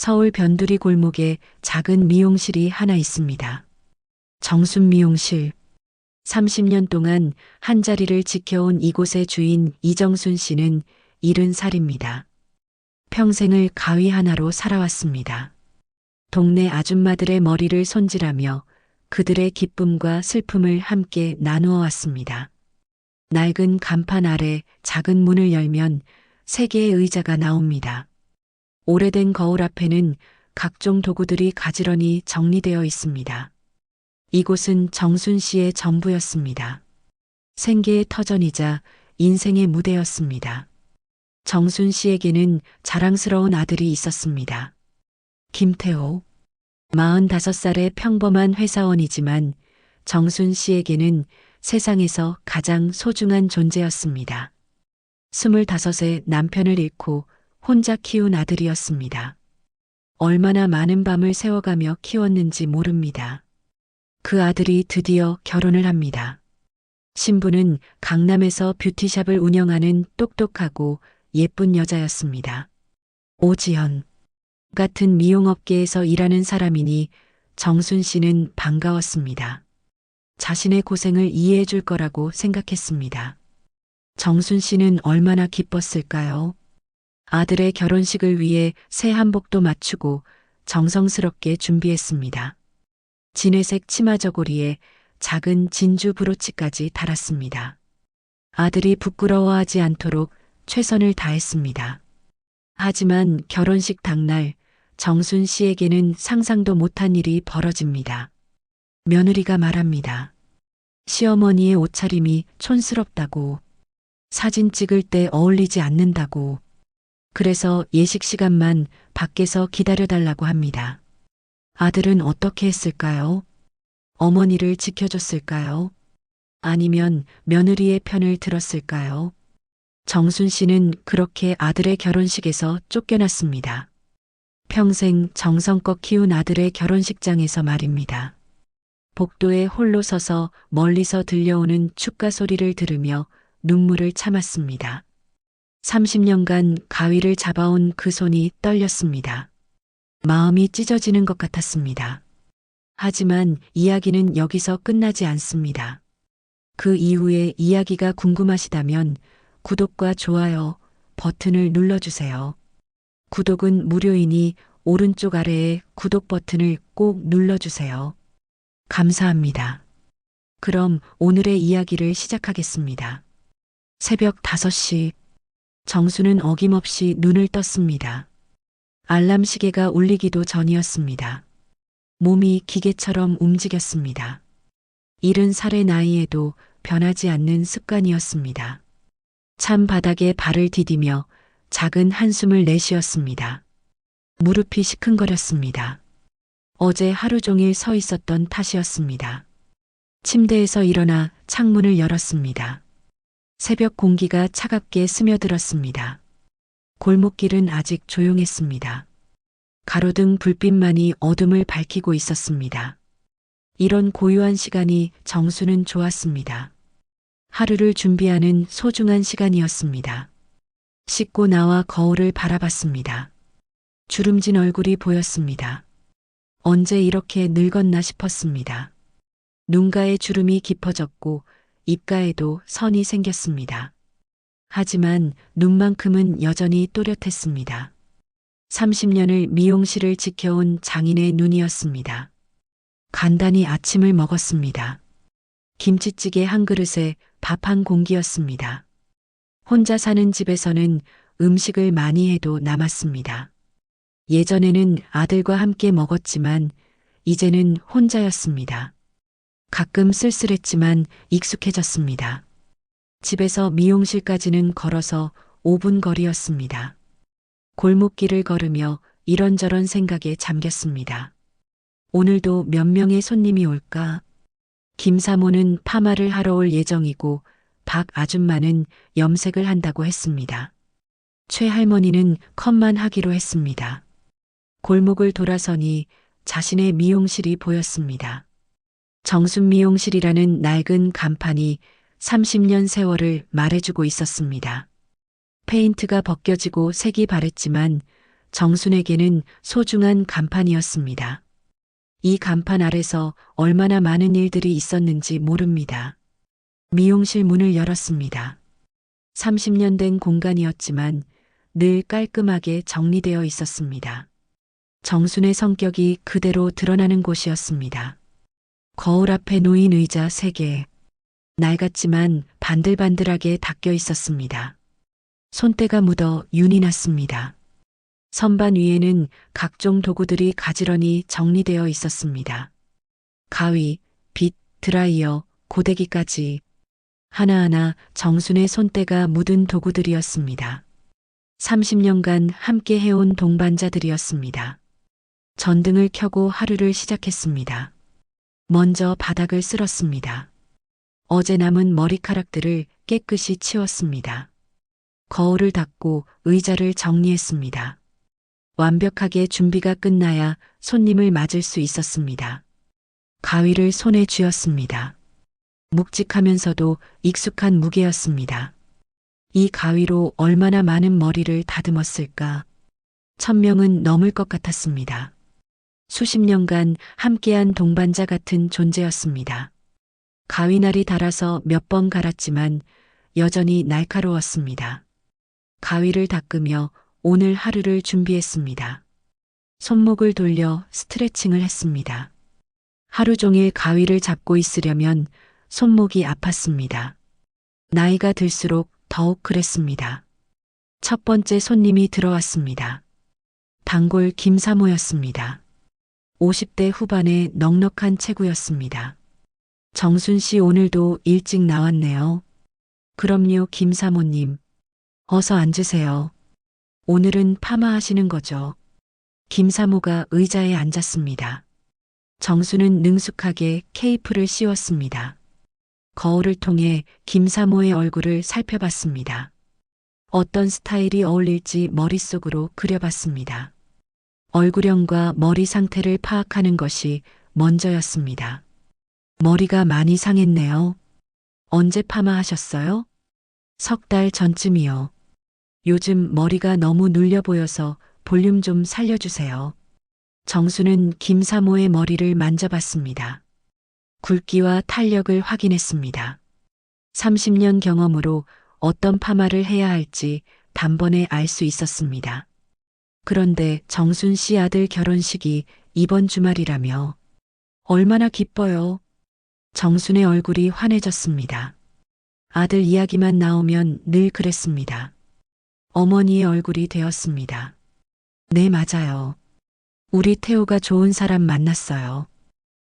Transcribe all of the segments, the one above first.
서울 변두리 골목에 작은 미용실이 하나 있습니다. 정순 미용실. 30년 동안 한 자리를 지켜온 이곳의 주인 이정순 씨는 70살입니다. 평생을 가위 하나로 살아왔습니다. 동네 아줌마들의 머리를 손질하며 그들의 기쁨과 슬픔을 함께 나누어 왔습니다. 낡은 간판 아래 작은 문을 열면 세 개의 의자가 나옵니다. 오래된 거울 앞에는 각종 도구들이 가지런히 정리되어 있습니다. 이곳은 정순 씨의 전부였습니다. 생계의 터전이자 인생의 무대였습니다. 정순 씨에게는 자랑스러운 아들이 있었습니다. 김태호. 45살의 평범한 회사원이지만 정순 씨에게는 세상에서 가장 소중한 존재였습니다. 25에 남편을 잃고 혼자 키운 아들이었습니다. 얼마나 많은 밤을 새워가며 키웠는지 모릅니다. 그 아들이 드디어 결혼을 합니다. 신부는 강남에서 뷰티샵을 운영하는 똑똑하고 예쁜 여자였습니다. 오지연. 같은 미용업계에서 일하는 사람이니 정순 씨는 반가웠습니다. 자신의 고생을 이해해 줄 거라고 생각했습니다. 정순 씨는 얼마나 기뻤을까요? 아들의 결혼식을 위해 새 한복도 맞추고 정성스럽게 준비했습니다. 진회색 치마 저고리에 작은 진주 브로치까지 달았습니다. 아들이 부끄러워하지 않도록 최선을 다했습니다. 하지만 결혼식 당날 정순 씨에게는 상상도 못한 일이 벌어집니다. 며느리가 말합니다. 시어머니의 옷차림이 촌스럽다고, 사진 찍을 때 어울리지 않는다고, 그래서 예식 시간만 밖에서 기다려달라고 합니다. 아들은 어떻게 했을까요? 어머니를 지켜줬을까요? 아니면 며느리의 편을 들었을까요? 정순 씨는 그렇게 아들의 결혼식에서 쫓겨났습니다. 평생 정성껏 키운 아들의 결혼식장에서 말입니다. 복도에 홀로 서서 멀리서 들려오는 축가 소리를 들으며 눈물을 참았습니다. 30년간 가위를 잡아온 그 손이 떨렸습니다. 마음이 찢어지는 것 같았습니다. 하지만 이야기는 여기서 끝나지 않습니다. 그 이후의 이야기가 궁금하시다면 구독과 좋아요 버튼을 눌러주세요. 구독은 무료이니 오른쪽 아래에 구독 버튼을 꼭 눌러주세요. 감사합니다. 그럼 오늘의 이야기를 시작하겠습니다. 새벽 5시, 정수는 어김없이 눈을 떴습니다. 알람 시계가 울리기도 전이었습니다. 몸이 기계처럼 움직였습니다. 70살의 나이에도 변하지 않는 습관이었습니다. 찬 바닥에 발을 디디며 작은 한숨을 내쉬었습니다. 무릎이 시큰거렸습니다. 어제 하루 종일 서 있었던 탓이었습니다. 침대에서 일어나 창문을 열었습니다. 새벽 공기가 차갑게 스며들었습니다. 골목길은 아직 조용했습니다. 가로등 불빛만이 어둠을 밝히고 있었습니다. 이런 고요한 시간이 정수는 좋았습니다. 하루를 준비하는 소중한 시간이었습니다. 씻고 나와 거울을 바라봤습니다. 주름진 얼굴이 보였습니다. 언제 이렇게 늙었나 싶었습니다. 눈가에 주름이 깊어졌고 입가에도 선이 생겼습니다. 하지만 눈만큼은 여전히 또렷했습니다. 30년을 미용실을 지켜온 장인의 눈이었습니다. 간단히 아침을 먹었습니다. 김치찌개 한 그릇에 밥 한 공기였습니다. 혼자 사는 집에서는 음식을 많이 해도 남았습니다. 예전에는 아들과 함께 먹었지만 이제는 혼자였습니다. 가끔 쓸쓸했지만 익숙해졌습니다. 집에서 미용실까지는 걸어서 5분 거리였습니다. 골목길을 걸으며 이런저런 생각에 잠겼습니다. 오늘도 몇 명의 손님이 올까? 김 사모는 파마를 하러 올 예정이고 박 아줌마는 염색을 한다고 했습니다. 최 할머니는 컷만 하기로 했습니다. 골목을 돌아서니 자신의 미용실이 보였습니다. 정순 미용실이라는 낡은 간판이 30년 세월을 말해주고 있었습니다. 페인트가 벗겨지고 색이 바랬지만 정순에게는 소중한 간판이었습니다. 이 간판 아래서 얼마나 많은 일들이 있었는지 모릅니다. 미용실 문을 열었습니다. 30년 된 공간이었지만 늘 깔끔하게 정리되어 있었습니다. 정순의 성격이 그대로 드러나는 곳이었습니다. 거울 앞에 놓인 의자 3개. 낡았지만 반들반들하게 닦여 있었습니다. 손때가 묻어 윤이 났습니다. 선반 위에는 각종 도구들이 가지런히 정리되어 있었습니다. 가위, 빗, 드라이어, 고데기까지 하나하나 정순의 손때가 묻은 도구들이었습니다. 30년간 함께 해온 동반자들이었습니다. 전등을 켜고 하루를 시작했습니다. 먼저 바닥을 쓸었습니다. 어제 남은 머리카락들을 깨끗이 치웠습니다. 거울을 닦고 의자를 정리했습니다. 완벽하게 준비가 끝나야 손님을 맞을 수 있었습니다. 가위를 손에 쥐었습니다. 묵직하면서도 익숙한 무게였습니다. 이 가위로 얼마나 많은 머리를 다듬었을까? 1000명은 넘을 것 같았습니다. 수십 년간 함께한 동반자 같은 존재였습니다. 가위날이 닳아서 몇 번 갈았지만 여전히 날카로웠습니다. 가위를 닦으며 오늘 하루를 준비했습니다. 손목을 돌려 스트레칭을 했습니다. 하루 종일 가위를 잡고 있으려면 손목이 아팠습니다. 나이가 들수록 더욱 그랬습니다. 첫 번째 손님이 들어왔습니다. 단골 김사모였습니다. 50대 후반의 넉넉한 체구였습니다. 정순 씨 오늘도 일찍 나왔네요. 그럼요, 김사모님. 어서 앉으세요. 오늘은 파마하시는 거죠? 김사모가 의자에 앉았습니다. 정순은 능숙하게 케이프를 씌웠습니다. 거울을 통해 김사모의 얼굴을 살펴봤습니다. 어떤 스타일이 어울릴지 머릿속으로 그려봤습니다. 얼굴형과 머리 상태를 파악하는 것이 먼저였습니다. 머리가 많이 상했네요. 언제 파마하셨어요? 3달 전쯤이요. 요즘 머리가 너무 눌려 보여서 볼륨 좀 살려주세요. 정수는 김사모의 머리를 만져봤습니다. 굵기와 탄력을 확인했습니다. 30년 경험으로 어떤 파마를 해야 할지 단번에 알 수 있었습니다. 그런데 정순 씨 아들 결혼식이 이번 주말이라며 얼마나 기뻐요. 정순의 얼굴이 환해졌습니다. 아들 이야기만 나오면 늘 그랬습니다. 어머니의 얼굴이 되었습니다. 네, 맞아요. 우리 태호가 좋은 사람 만났어요.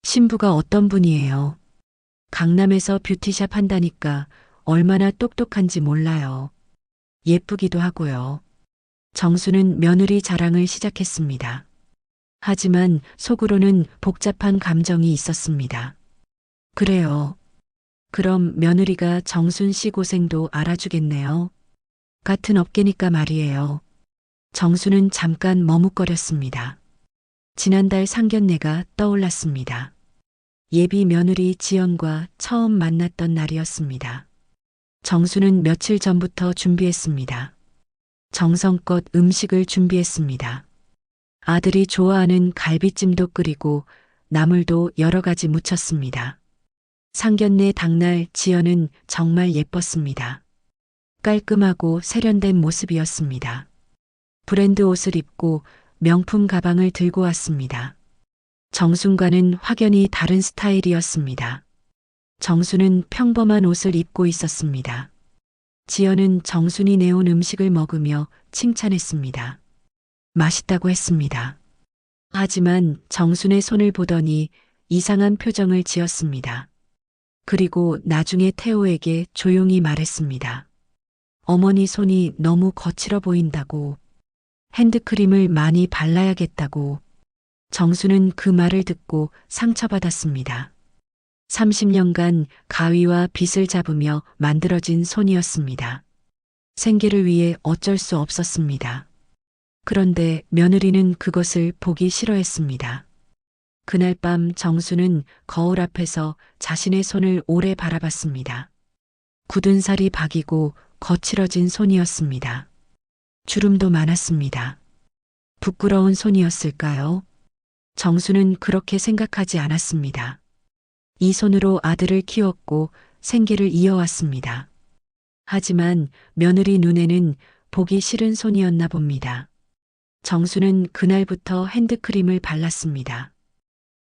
신부가 어떤 분이에요? 강남에서 뷰티샵 한다니까 얼마나 똑똑한지 몰라요. 예쁘기도 하고요. 정수는 며느리 자랑을 시작했습니다. 하지만 속으로는 복잡한 감정이 있었습니다. 그래요. 그럼 며느리가 정순 씨 고생도 알아주겠네요. 같은 업계니까 말이에요. 정수는 잠깐 머뭇거렸습니다. 지난달 상견례가 떠올랐습니다. 예비 며느리 지연과 처음 만났던 날이었습니다. 정수는 며칠 전부터 준비했습니다. 정성껏 음식을 준비했습니다. 아들이 좋아하는 갈비찜도 끓이고 나물도 여러 가지 무쳤습니다. 상견례 당날 지연은 정말 예뻤습니다. 깔끔하고 세련된 모습이었습니다. 브랜드 옷을 입고 명품 가방을 들고 왔습니다. 정순과는 확연히 다른 스타일이었습니다. 정순은 평범한 옷을 입고 있었습니다. 지연은 정순이 내온 음식을 먹으며 칭찬했습니다. 맛있다고 했습니다. 하지만 정순의 손을 보더니 이상한 표정을 지었습니다. 그리고 나중에 태호에게 조용히 말했습니다. 어머니 손이 너무 거칠어 보인다고. 핸드크림을 많이 발라야겠다고. 정수는 그 말을 듣고 상처받았습니다. 30년간 가위와 빗을 잡으며 만들어진 손이었습니다. 생계를 위해 어쩔 수 없었습니다. 그런데 며느리는 그것을 보기 싫어했습니다. 그날 밤 정수는 거울 앞에서 자신의 손을 오래 바라봤습니다. 굳은 살이 박이고 거칠어진 손이었습니다. 주름도 많았습니다. 부끄러운 손이었을까요? 정수는 그렇게 생각하지 않았습니다. 이 손으로 아들을 키웠고 생계를 이어왔습니다. 하지만 며느리 눈에는 보기 싫은 손이었나 봅니다. 정수는 그날부터 핸드크림을 발랐습니다.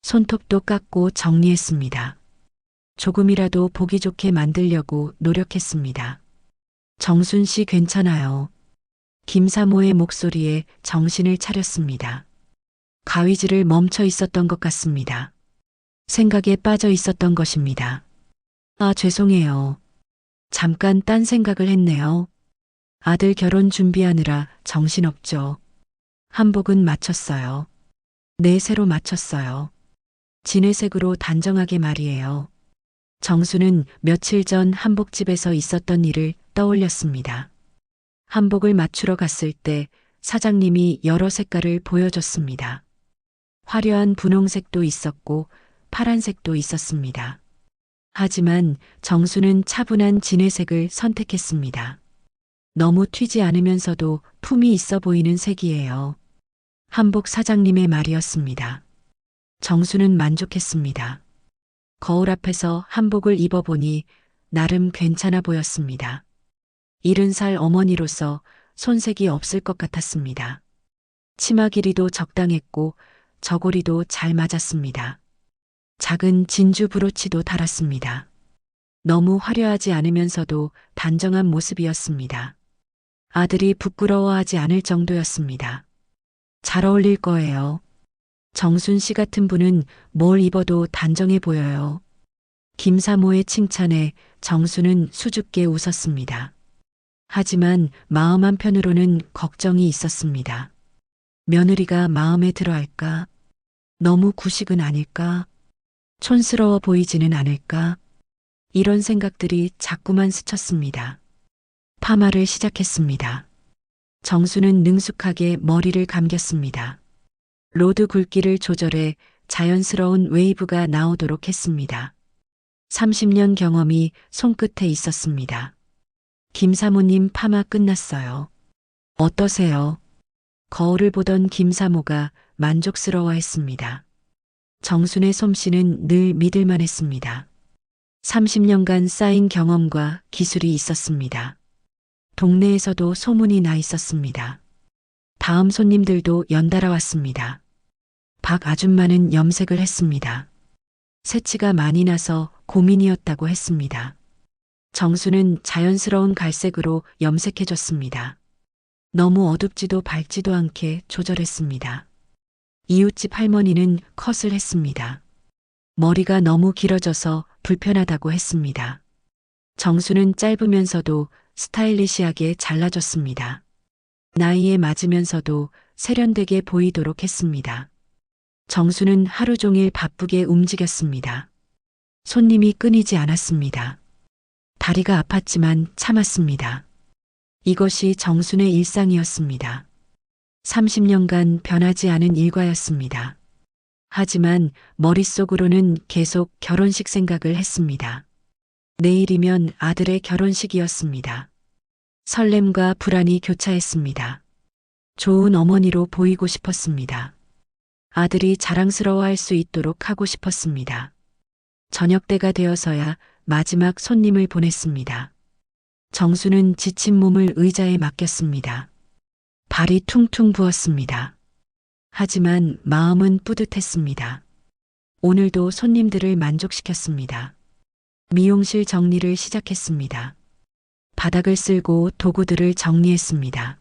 손톱도 깎고 정리했습니다. 조금이라도 보기 좋게 만들려고 노력했습니다. 정순 씨 괜찮아요. 김사모의 목소리에 정신을 차렸습니다. 가위질을 멈춰 있었던 것 같습니다. 생각에 빠져 있었던 것입니다. 아, 죄송해요. 잠깐 딴 생각을 했네요. 아들 결혼 준비하느라 정신없죠. 한복은 맞췄어요. 네, 새로 맞췄어요. 진회색으로 단정하게 말이에요. 정수는 며칠 전 한복집에서 있었던 일을 떠올렸습니다. 한복을 맞추러 갔을 때 사장님이 여러 색깔을 보여줬습니다. 화려한 분홍색도 있었고 파란색도 있었습니다. 하지만 정수는 차분한 진회색을 선택했습니다. 너무 튀지 않으면서도 품이 있어 보이는 색이에요. 한복 사장님의 말이었습니다. 정수는 만족했습니다. 거울 앞에서 한복을 입어보니 나름 괜찮아 보였습니다. 70살 어머니로서 손색이 없을 것 같았습니다. 치마 길이도 적당했고 저고리도 잘 맞았습니다. 작은 진주 브로치도 달았습니다. 너무 화려하지 않으면서도 단정한 모습이었습니다. 아들이 부끄러워하지 않을 정도였습니다. 잘 어울릴 거예요. 정순 씨 같은 분은 뭘 입어도 단정해 보여요. 김사모의 칭찬에 정수는 수줍게 웃었습니다. 하지만 마음 한편으로는 걱정이 있었습니다. 며느리가 마음에 들어 할까? 너무 구식은 아닐까? 촌스러워 보이지는 않을까? 이런 생각들이 자꾸만 스쳤습니다. 파마를 시작했습니다. 정수는 능숙하게 머리를 감겼습니다. 로드 굵기를 조절해 자연스러운 웨이브가 나오도록 했습니다. 30년 경험이 손끝에 있었습니다. 김 사모님 파마 끝났어요. 어떠세요? 거울을 보던 김 사모가 만족스러워했습니다. 정순의 솜씨는 늘 믿을만했습니다. 30년간 쌓인 경험과 기술이 있었습니다. 동네에서도 소문이 나 있었습니다. 다음 손님들도 연달아 왔습니다. 박 아줌마는 염색을 했습니다. 새치가 많이 나서 고민이었다고 했습니다. 정수는 자연스러운 갈색으로 염색해줬습니다. 너무 어둡지도 밝지도 않게 조절했습니다. 이웃집 할머니는 컷을 했습니다. 머리가 너무 길어져서 불편하다고 했습니다. 정수는 짧으면서도 스타일리시하게 잘라줬습니다. 나이에 맞으면서도 세련되게 보이도록 했습니다. 정수는 하루 종일 바쁘게 움직였습니다. 손님이 끊이지 않았습니다. 다리가 아팠지만 참았습니다. 이것이 정순의 일상이었습니다. 30년간 변하지 않은 일과였습니다. 하지만 머릿속으로는 계속 결혼식 생각을 했습니다. 내일이면 아들의 결혼식이었습니다. 설렘과 불안이 교차했습니다. 좋은 어머니로 보이고 싶었습니다. 아들이 자랑스러워할 수 있도록 하고 싶었습니다. 저녁 때가 되어서야 마지막 손님을 보냈습니다. 정수는 지친 몸을 의자에 맡겼습니다. 발이 퉁퉁 부었습니다. 하지만 마음은 뿌듯했습니다. 오늘도 손님들을 만족시켰습니다. 미용실 정리를 시작했습니다. 바닥을 쓸고 도구들을 정리했습니다.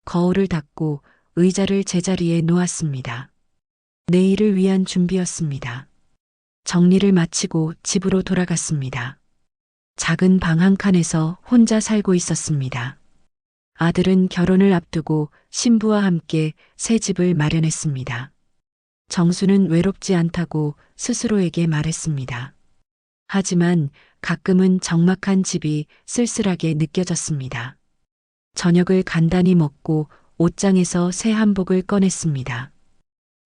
거울을 닦고 의자를 제자리에 놓았습니다. 내일을 위한 준비였습니다. 정리를 마치고 집으로 돌아갔습니다. 작은 방 한 칸에서 혼자 살고 있었습니다. 아들은 결혼을 앞두고 신부와 함께 새 집을 마련했습니다. 정수는 외롭지 않다고 스스로에게 말했습니다. 하지만 가끔은 적막한 집이 쓸쓸하게 느껴졌습니다. 저녁을 간단히 먹고 옷장에서 새 한복을 꺼냈습니다.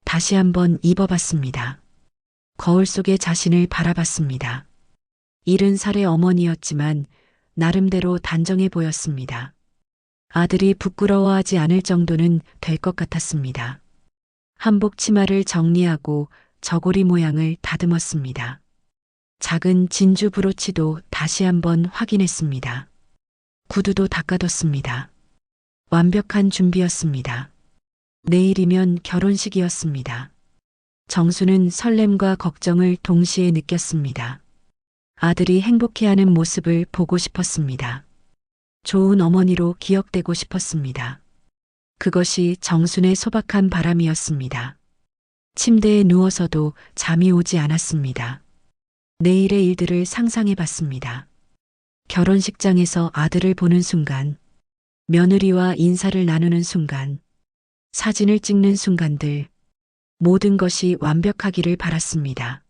다시 한번 입어봤습니다. 거울 속의 자신을 바라봤습니다. 70살의 어머니였지만 나름대로 단정해 보였습니다. 아들이 부끄러워하지 않을 정도는 될 것 같았습니다. 한복 치마를 정리하고 저고리 모양을 다듬었습니다. 작은 진주 브로치도 다시 한번 확인했습니다. 구두도 닦아뒀습니다. 완벽한 준비였습니다. 내일이면 결혼식이었습니다. 정수는 설렘과 걱정을 동시에 느꼈습니다. 아들이 행복해하는 모습을 보고 싶었습니다. 좋은 어머니로 기억되고 싶었습니다. 그것이 정순의 소박한 바람이었습니다. 침대에 누워서도 잠이 오지 않았습니다. 내일의 일들을 상상해 봤습니다. 결혼식장에서 아들을 보는 순간, 며느리와 인사를 나누는 순간, 사진을 찍는 순간들, 모든 것이 완벽하기를 바랐습니다.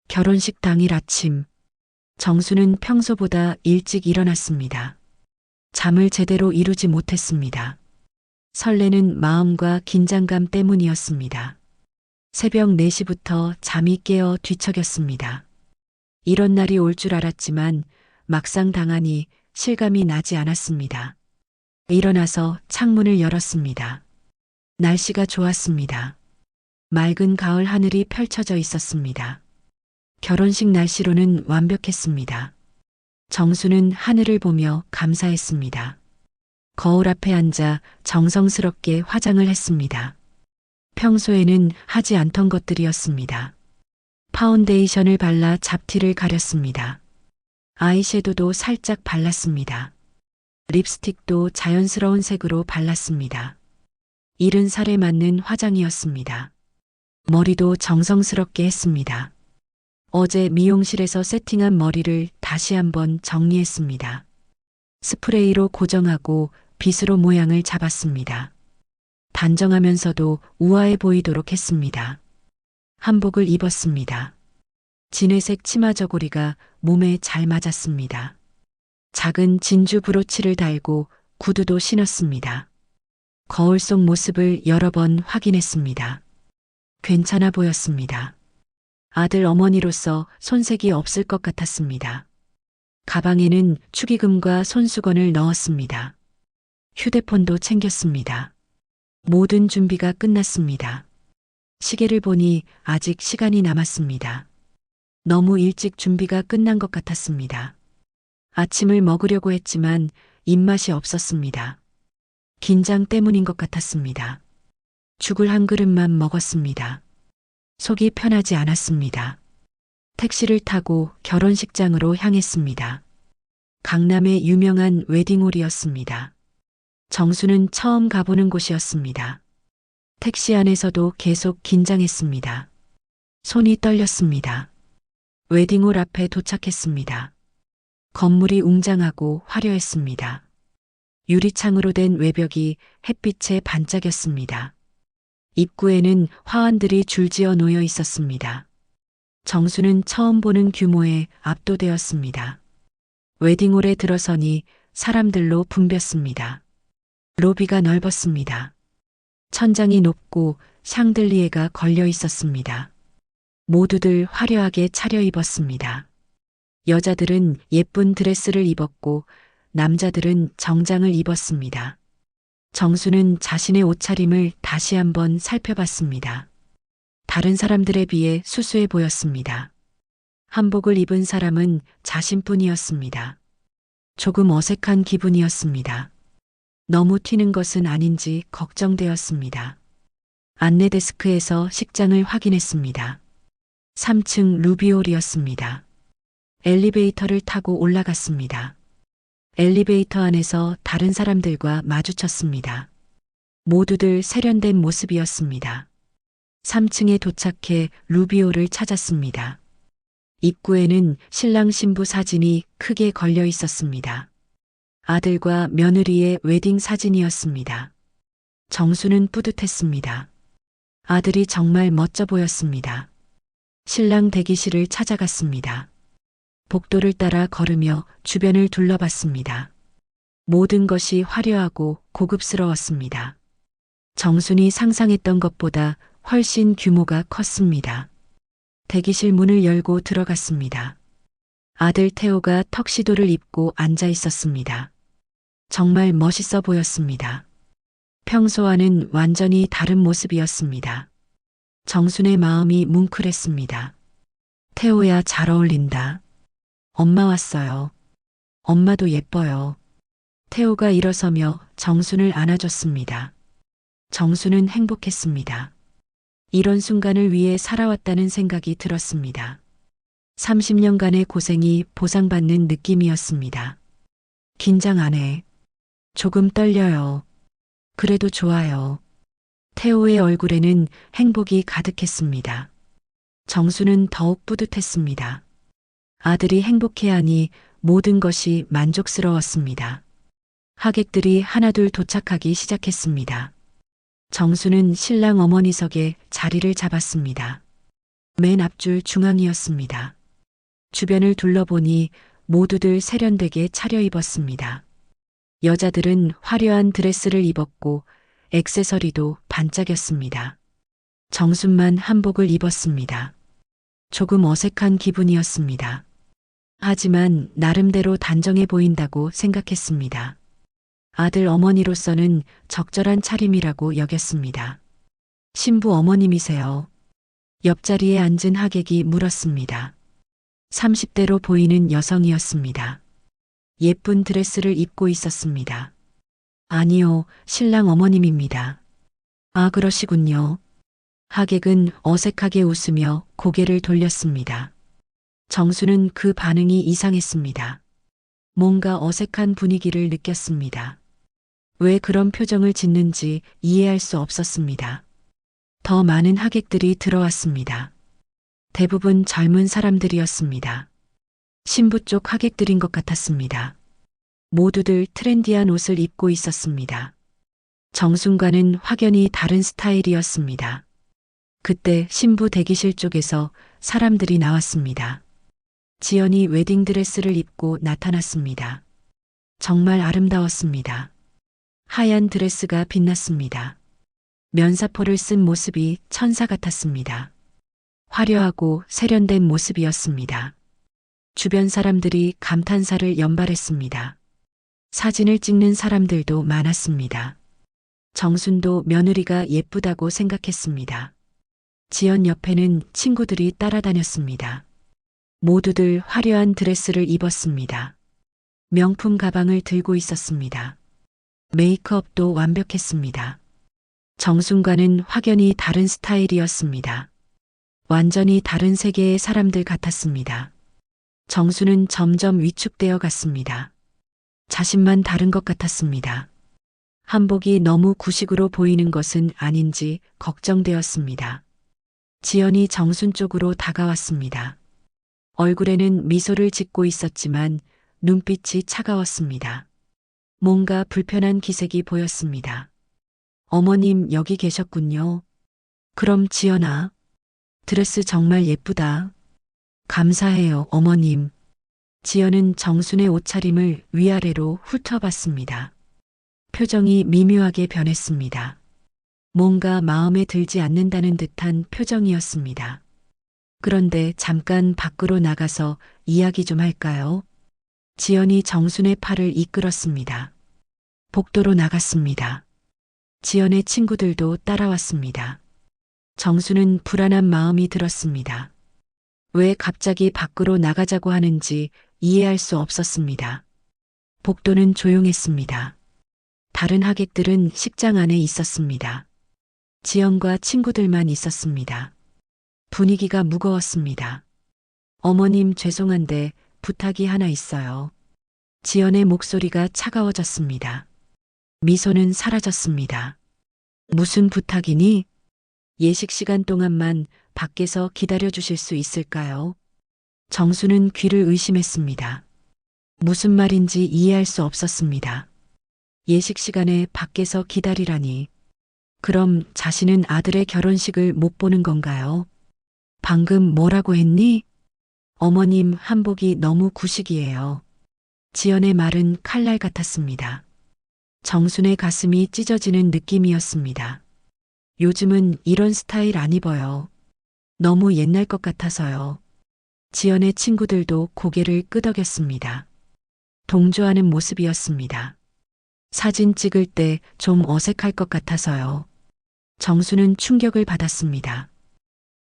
결혼식 당일 아침, 정수는 평소보다 일찍 일어났습니다. 잠을 제대로 이루지 못했습니다. 설레는 마음과 긴장감 때문이었습니다. 새벽 4시부터 잠이 깨어 뒤척였습니다. 이런 날이 올 줄 알았지만 막상 당하니 실감이 나지 않았습니다. 일어나서 창문을 열었습니다. 날씨가 좋았습니다. 맑은 가을 하늘이 펼쳐져 있었습니다. 결혼식 날씨로는 완벽했습니다. 정수는 하늘을 보며 감사했습니다. 거울 앞에 앉아 정성스럽게 화장을 했습니다. 평소에는 하지 않던 것들이었습니다. 파운데이션을 발라 잡티를 가렸습니다. 아이섀도도 살짝 발랐습니다. 립스틱도 자연스러운 색으로 발랐습니다. 70살에 맞는 화장이었습니다. 머리도 정성스럽게 했습니다. 어제 미용실에서 세팅한 머리를 다시 한번 정리했습니다. 스프레이로 고정하고 빗으로 모양을 잡았습니다. 단정하면서도 우아해 보이도록 했습니다. 한복을 입었습니다. 진회색 치마 저고리가 몸에 잘 맞았습니다. 작은 진주 브로치를 달고 구두도 신었습니다. 거울 속 모습을 여러 번 확인했습니다. 괜찮아 보였습니다. 아들 어머니로서 손색이 없을 것 같았습니다. 가방에는 축의금과 손수건을 넣었습니다. 휴대폰도 챙겼습니다. 모든 준비가 끝났습니다. 시계를 보니 아직 시간이 남았습니다. 너무 일찍 준비가 끝난 것 같았습니다. 아침을 먹으려고 했지만 입맛이 없었습니다. 긴장 때문인 것 같았습니다. 죽을 한 그릇만 먹었습니다. 속이 편하지 않았습니다. 택시를 타고 결혼식장으로 향했습니다. 강남의 유명한 웨딩홀이었습니다. 정수는 처음 가보는 곳이었습니다. 택시 안에서도 계속 긴장했습니다. 손이 떨렸습니다. 웨딩홀 앞에 도착했습니다. 건물이 웅장하고 화려했습니다. 유리창으로 된 외벽이 햇빛에 반짝였습니다. 입구에는 화환들이 줄지어 놓여 있었습니다. 정수는 처음 보는 규모에 압도되었습니다. 웨딩홀에 들어서니 사람들로 붐볐습니다. 로비가 넓었습니다. 천장이 높고 샹들리에가 걸려 있었습니다. 모두들 화려하게 차려입었습니다. 여자들은 예쁜 드레스를 입었고 남자들은 정장을 입었습니다. 정수는 자신의 옷차림을 다시 한번 살펴봤습니다. 다른 사람들에 비해 수수해 보였습니다. 한복을 입은 사람은 자신뿐이었습니다. 조금 어색한 기분이었습니다. 너무 튀는 것은 아닌지 걱정되었습니다. 안내 데스크에서 식장을 확인했습니다. 3층 루비홀이었습니다. 엘리베이터를 타고 올라갔습니다. 엘리베이터 안에서 다른 사람들과 마주쳤습니다. 모두들 세련된 모습이었습니다. 3층에 도착해 루비홀을 찾았습니다. 입구에는 신랑 신부 사진이 크게 걸려 있었습니다. 아들과 며느리의 웨딩 사진이었습니다. 정수는 뿌듯했습니다. 아들이 정말 멋져 보였습니다. 신랑 대기실을 찾아갔습니다. 복도를 따라 걸으며 주변을 둘러봤습니다. 모든 것이 화려하고 고급스러웠습니다. 정순이 상상했던 것보다 훨씬 규모가 컸습니다. 대기실 문을 열고 들어갔습니다. 아들 태호가 턱시도를 입고 앉아 있었습니다. 정말 멋있어 보였습니다. 평소와는 완전히 다른 모습이었습니다. 정순의 마음이 뭉클했습니다. 태호야, 잘 어울린다. 엄마 왔어요. 엄마도 예뻐요. 태호가 일어서며 정순을 안아줬습니다. 정순은 행복했습니다. 이런 순간을 위해 살아왔다는 생각이 들었습니다. 30년간의 고생이 보상받는 느낌이었습니다. 긴장 안 해. 조금 떨려요. 그래도 좋아요. 태호의 얼굴에는 행복이 가득했습니다. 정수는 더욱 뿌듯했습니다. 아들이 행복해하니 모든 것이 만족스러웠습니다. 하객들이 하나둘 도착하기 시작했습니다. 정수는 신랑 어머니석에 자리를 잡았습니다. 맨 앞줄 중앙이었습니다. 주변을 둘러보니 모두들 세련되게 차려입었습니다. 여자들은 화려한 드레스를 입었고 액세서리도 반짝였습니다. 정순만 한복을 입었습니다. 조금 어색한 기분이었습니다. 하지만 나름대로 단정해 보인다고 생각했습니다. 아들 어머니로서는 적절한 차림이라고 여겼습니다. 신부 어머님이세요? 옆자리에 앉은 하객이 물었습니다. 30대로 보이는 여성이었습니다. 예쁜 드레스를 입고 있었습니다. 아니요, 신랑 어머님입니다. 아, 그러시군요. 하객은 어색하게 웃으며 고개를 돌렸습니다. 정수는 그 반응이 이상했습니다. 뭔가 어색한 분위기를 느꼈습니다. 왜 그런 표정을 짓는지 이해할 수 없었습니다. 더 많은 하객들이 들어왔습니다. 대부분 젊은 사람들이었습니다. 신부 쪽 하객들인 것 같았습니다. 모두들 트렌디한 옷을 입고 있었습니다. 정순과는 확연히 다른 스타일이었습니다. 그때 신부 대기실 쪽에서 사람들이 나왔습니다. 지연이 웨딩드레스를 입고 나타났습니다. 정말 아름다웠습니다. 하얀 드레스가 빛났습니다. 면사포를 쓴 모습이 천사 같았습니다. 화려하고 세련된 모습이었습니다. 주변 사람들이 감탄사를 연발했습니다. 사진을 찍는 사람들도 많았습니다. 정순도 며느리가 예쁘다고 생각했습니다. 지연 옆에는 친구들이 따라다녔습니다. 모두들 화려한 드레스를 입었습니다. 명품 가방을 들고 있었습니다. 메이크업도 완벽했습니다. 정순과는 확연히 다른 스타일이었습니다. 완전히 다른 세계의 사람들 같았습니다. 정수는 점점 위축되어 갔습니다. 자신만 다른 것 같았습니다. 한복이 너무 구식으로 보이는 것은 아닌지 걱정되었습니다. 지연이 정순 쪽으로 다가왔습니다. 얼굴에는 미소를 짓고 있었지만 눈빛이 차가웠습니다. 뭔가 불편한 기색이 보였습니다. 어머님, 여기 계셨군요. 그럼 지연아, 드레스 정말 예쁘다. 감사해요, 어머님. 지연은 정순의 옷차림을 위아래로 훑어봤습니다. 표정이 미묘하게 변했습니다. 뭔가 마음에 들지 않는다는 듯한 표정이었습니다. 그런데 잠깐 밖으로 나가서 이야기 좀 할까요? 지연이 정순의 팔을 이끌었습니다. 복도로 나갔습니다. 지연의 친구들도 따라왔습니다. 정수는 불안한 마음이 들었습니다. 왜 갑자기 밖으로 나가자고 하는지 이해할 수 없었습니다. 복도는 조용했습니다. 다른 하객들은 식장 안에 있었습니다. 지연과 친구들만 있었습니다. 분위기가 무거웠습니다. 어머님, 죄송한데 부탁이 하나 있어요. 지연의 목소리가 차가워졌습니다. 미소는 사라졌습니다. 무슨 부탁이니? 예식 시간 동안만 밖에서 기다려 주실 수 있을까요? 정수는 귀를 의심했습니다. 무슨 말인지 이해할 수 없었습니다. 예식 시간에 밖에서 기다리라니. 그럼 자신은 아들의 결혼식을 못 보는 건가요? 방금 뭐라고 했니? 어머님, 한복이 너무 구식이에요. 지연의 말은 칼날 같았습니다. 정순의 가슴이 찢어지는 느낌이었습니다. 요즘은 이런 스타일 안 입어요. 너무 옛날 것 같아서요. 지연의 친구들도 고개를 끄덕였습니다. 동조하는 모습이었습니다. 사진 찍을 때 좀 어색할 것 같아서요. 정수는 충격을 받았습니다.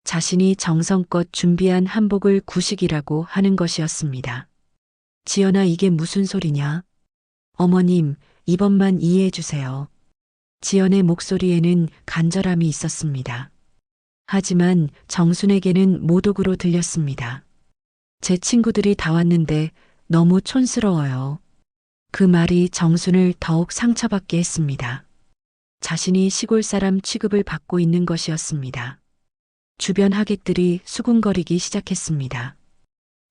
자신이 정성껏 준비한 한복을 구식이라고 하는 것이었습니다. 지연아, 이게 무슨 소리냐? 어머님, 이번만 이해해 주세요. 지연의 목소리에는 간절함이 있었습니다. 하지만 정순에게는 모독으로 들렸습니다. 제 친구들이 다 왔는데 너무 촌스러워요. 그 말이 정순을 더욱 상처받게 했습니다. 자신이 시골 사람 취급을 받고 있는 것이었습니다. 주변 하객들이 수군거리기 시작했습니다.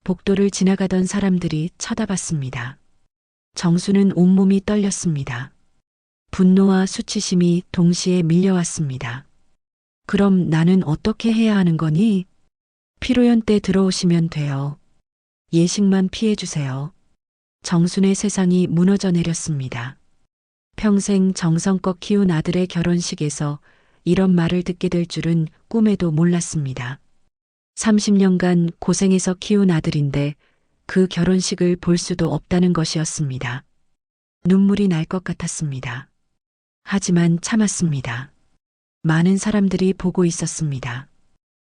복도를 지나가던 사람들이 쳐다봤습니다. 정수는 온몸이 떨렸습니다. 분노와 수치심이 동시에 밀려왔습니다. 그럼 나는 어떻게 해야 하는 거니? 피로연 때 들어오시면 돼요. 예식만 피해주세요. 정순의 세상이 무너져 내렸습니다. 평생 정성껏 키운 아들의 결혼식에서 이런 말을 듣게 될 줄은 꿈에도 몰랐습니다. 30년간 고생해서 키운 아들인데 그 결혼식을 볼 수도 없다는 것이었습니다. 눈물이 날 것 같았습니다. 하지만 참았습니다. 많은 사람들이 보고 있었습니다.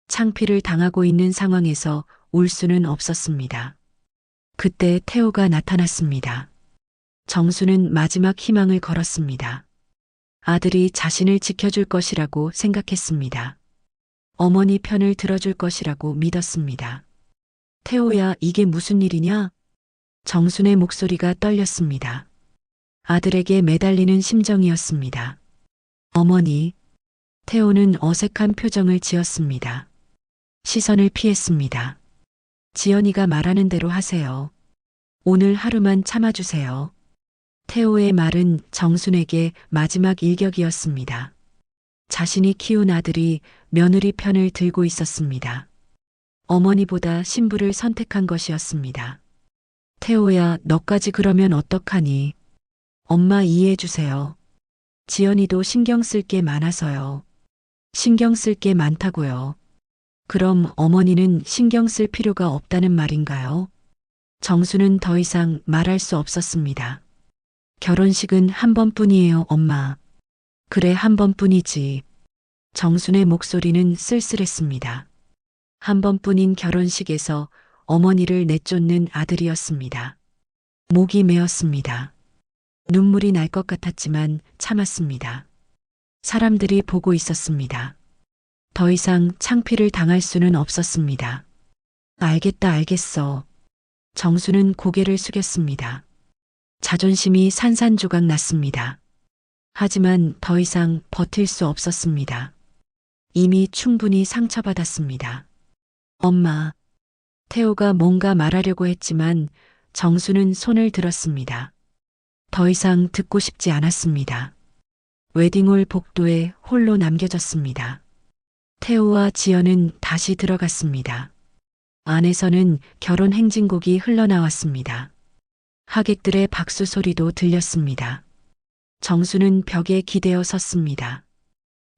창피를 당하고 있는 상황에서 울 수는 없었습니다. 그때 태호가 나타났습니다. 정수는 마지막 희망을 걸었습니다. 아들이 자신을 지켜줄 것이라고 생각했습니다. 어머니 편을 들어줄 것이라고 믿었습니다. 태호야, 이게 무슨 일이냐? 정순의 목소리가 떨렸습니다. 아들에게 매달리는 심정이었습니다. 어머니. 태호는 어색한 표정을 지었습니다. 시선을 피했습니다. 지연이가 말하는 대로 하세요. 오늘 하루만 참아주세요. 태호의 말은 정순에게 마지막 일격이었습니다. 자신이 키운 아들이 며느리 편을 들고 있었습니다. 어머니보다 신부를 선택한 것이었습니다. 태호야, 너까지 그러면 어떡하니? 엄마 이해해주세요. 지연이도 신경 쓸 게 많아서요. 신경 쓸 게 많다고요. 그럼 어머니는 신경 쓸 필요가 없다는 말인가요? 정수는 더 이상 말할 수 없었습니다. 결혼식은 한 번뿐이에요, 엄마. 그래, 한 번뿐이지. 정순의 목소리는 쓸쓸했습니다. 한 번뿐인 결혼식에서 어머니를 내쫓는 아들이었습니다. 목이 메었습니다. 눈물이 날 것 같았지만 참았습니다. 사람들이 보고 있었습니다. 더 이상 창피를 당할 수는 없었습니다. 알겠다, 알겠어. 정수는 고개를 숙였습니다. 자존심이 산산조각 났습니다. 하지만 더 이상 버틸 수 없었습니다. 이미 충분히 상처받았습니다. 엄마. 태호가 뭔가 말하려고 했지만 정수는 손을 들었습니다. 더 이상 듣고 싶지 않았습니다. 웨딩홀 복도에 홀로 남겨졌습니다. 태호와 지연은 다시 들어갔습니다. 안에서는 결혼 행진곡이 흘러나왔습니다. 하객들의 박수 소리도 들렸습니다. 정수는 벽에 기대어 섰습니다.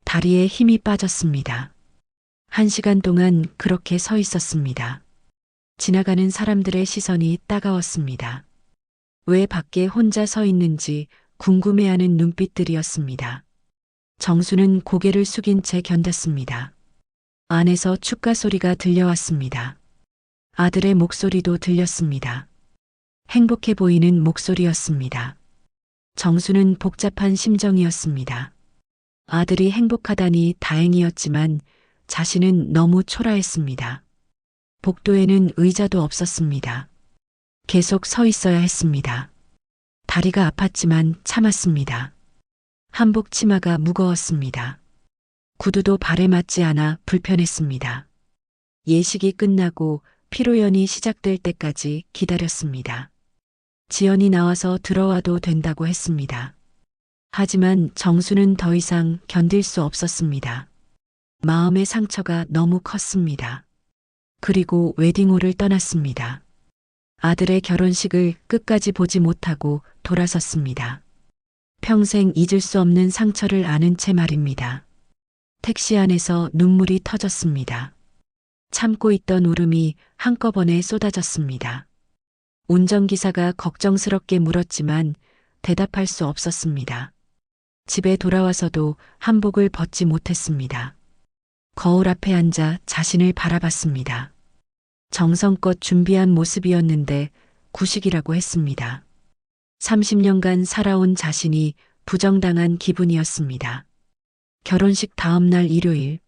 다리에 힘이 빠졌습니다. 1시간 동안 그렇게 서 있었습니다. 지나가는 사람들의 시선이 따가웠습니다. 왜 밖에 혼자 서 있는지 궁금해하는 눈빛들이었습니다. 정수는 고개를 숙인 채 견뎠습니다. 안에서 축가 소리가 들려왔습니다. 아들의 목소리도 들렸습니다. 행복해 보이는 목소리였습니다. 정수는 복잡한 심정이었습니다. 아들이 행복하다니 다행이었지만 자신은 너무 초라했습니다. 복도에는 의자도 없었습니다. 계속 서 있어야 했습니다. 다리가 아팠지만 참았습니다. 한복 치마가 무거웠습니다. 구두도 발에 맞지 않아 불편했습니다. 예식이 끝나고 피로연이 시작될 때까지 기다렸습니다. 지연이 나와서 들어와도 된다고 했습니다. 하지만 정수는 더 이상 견딜 수 없었습니다. 마음의 상처가 너무 컸습니다. 그리고 웨딩홀을 떠났습니다. 아들의 결혼식을 끝까지 보지 못하고 돌아섰습니다. 평생 잊을 수 없는 상처를 아는 채 말입니다. 택시 안에서 눈물이 터졌습니다. 참고 있던 울음이 한꺼번에 쏟아졌습니다. 운전기사가 걱정스럽게 물었지만 대답할 수 없었습니다. 집에 돌아와서도 한복을 벗지 못했습니다. 거울 앞에 앉아 자신을 바라봤습니다. 정성껏 준비한 모습이었는데 구식이라고 했습니다. 30년간 살아온 자신이 부정당한 기분이었습니다. 결혼식 다음 날 일요일,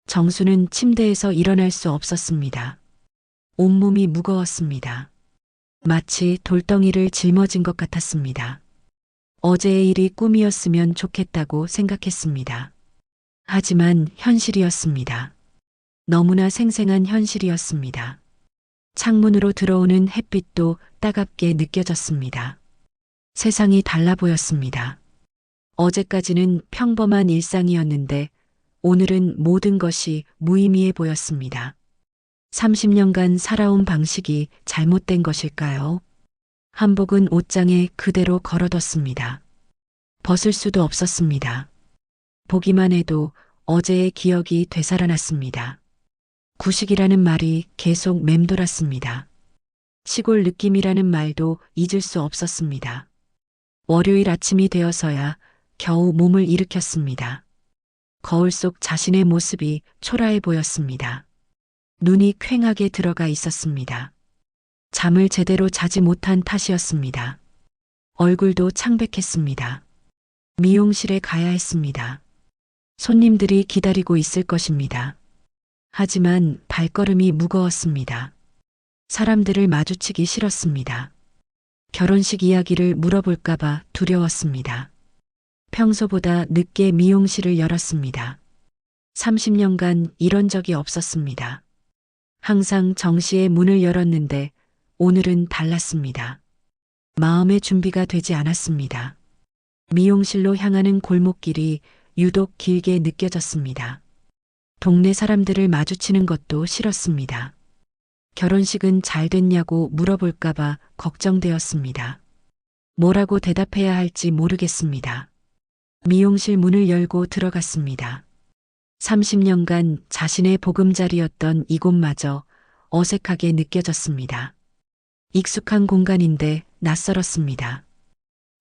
정수는 침대에서 일어날 수 없었습니다. 온몸이 무거웠습니다. 마치 돌덩이를 짊어진 것 같았습니다. 어제의 일이 꿈이었으면 좋겠다고 생각했습니다. 하지만 현실이었습니다. 너무나 생생한 현실이었습니다. 창문으로 들어오는 햇빛도 따갑게 느껴졌습니다. 세상이 달라 보였습니다. 어제까지는 평범한 일상이었는데 오늘은 모든 것이 무의미해 보였습니다. 30년간 살아온 방식이 잘못된 것일까요? 한복은 옷장에 그대로 걸어뒀습니다. 벗을 수도 없었습니다. 보기만 해도 어제의 기억이 되살아났습니다. 구식이라는 말이 계속 맴돌았습니다. 시골 느낌이라는 말도 잊을 수 없었습니다. 월요일 아침이 되어서야 겨우 몸을 일으켰습니다. 거울 속 자신의 모습이 초라해 보였습니다. 눈이 퀭하게 들어가 있었습니다. 잠을 제대로 자지 못한 탓이었습니다. 얼굴도 창백했습니다. 미용실에 가야 했습니다. 손님들이 기다리고 있을 것입니다. 하지만 발걸음이 무거웠습니다. 사람들을 마주치기 싫었습니다. 결혼식 이야기를 물어볼까봐 두려웠습니다. 평소보다 늦게 미용실을 열었습니다. 30년간 이런 적이 없었습니다. 항상 정시에 문을 열었는데 오늘은 달랐습니다. 마음의 준비가 되지 않았습니다. 미용실로 향하는 골목길이 유독 길게 느껴졌습니다. 동네 사람들을 마주치는 것도 싫었습니다. 결혼식은 잘 됐냐고 물어볼까봐 걱정되었습니다. 뭐라고 대답해야 할지 모르겠습니다. 미용실 문을 열고 들어갔습니다. 30년간 자신의 보금자리였던 이곳마저 어색하게 느껴졌습니다. 익숙한 공간인데 낯설었습니다.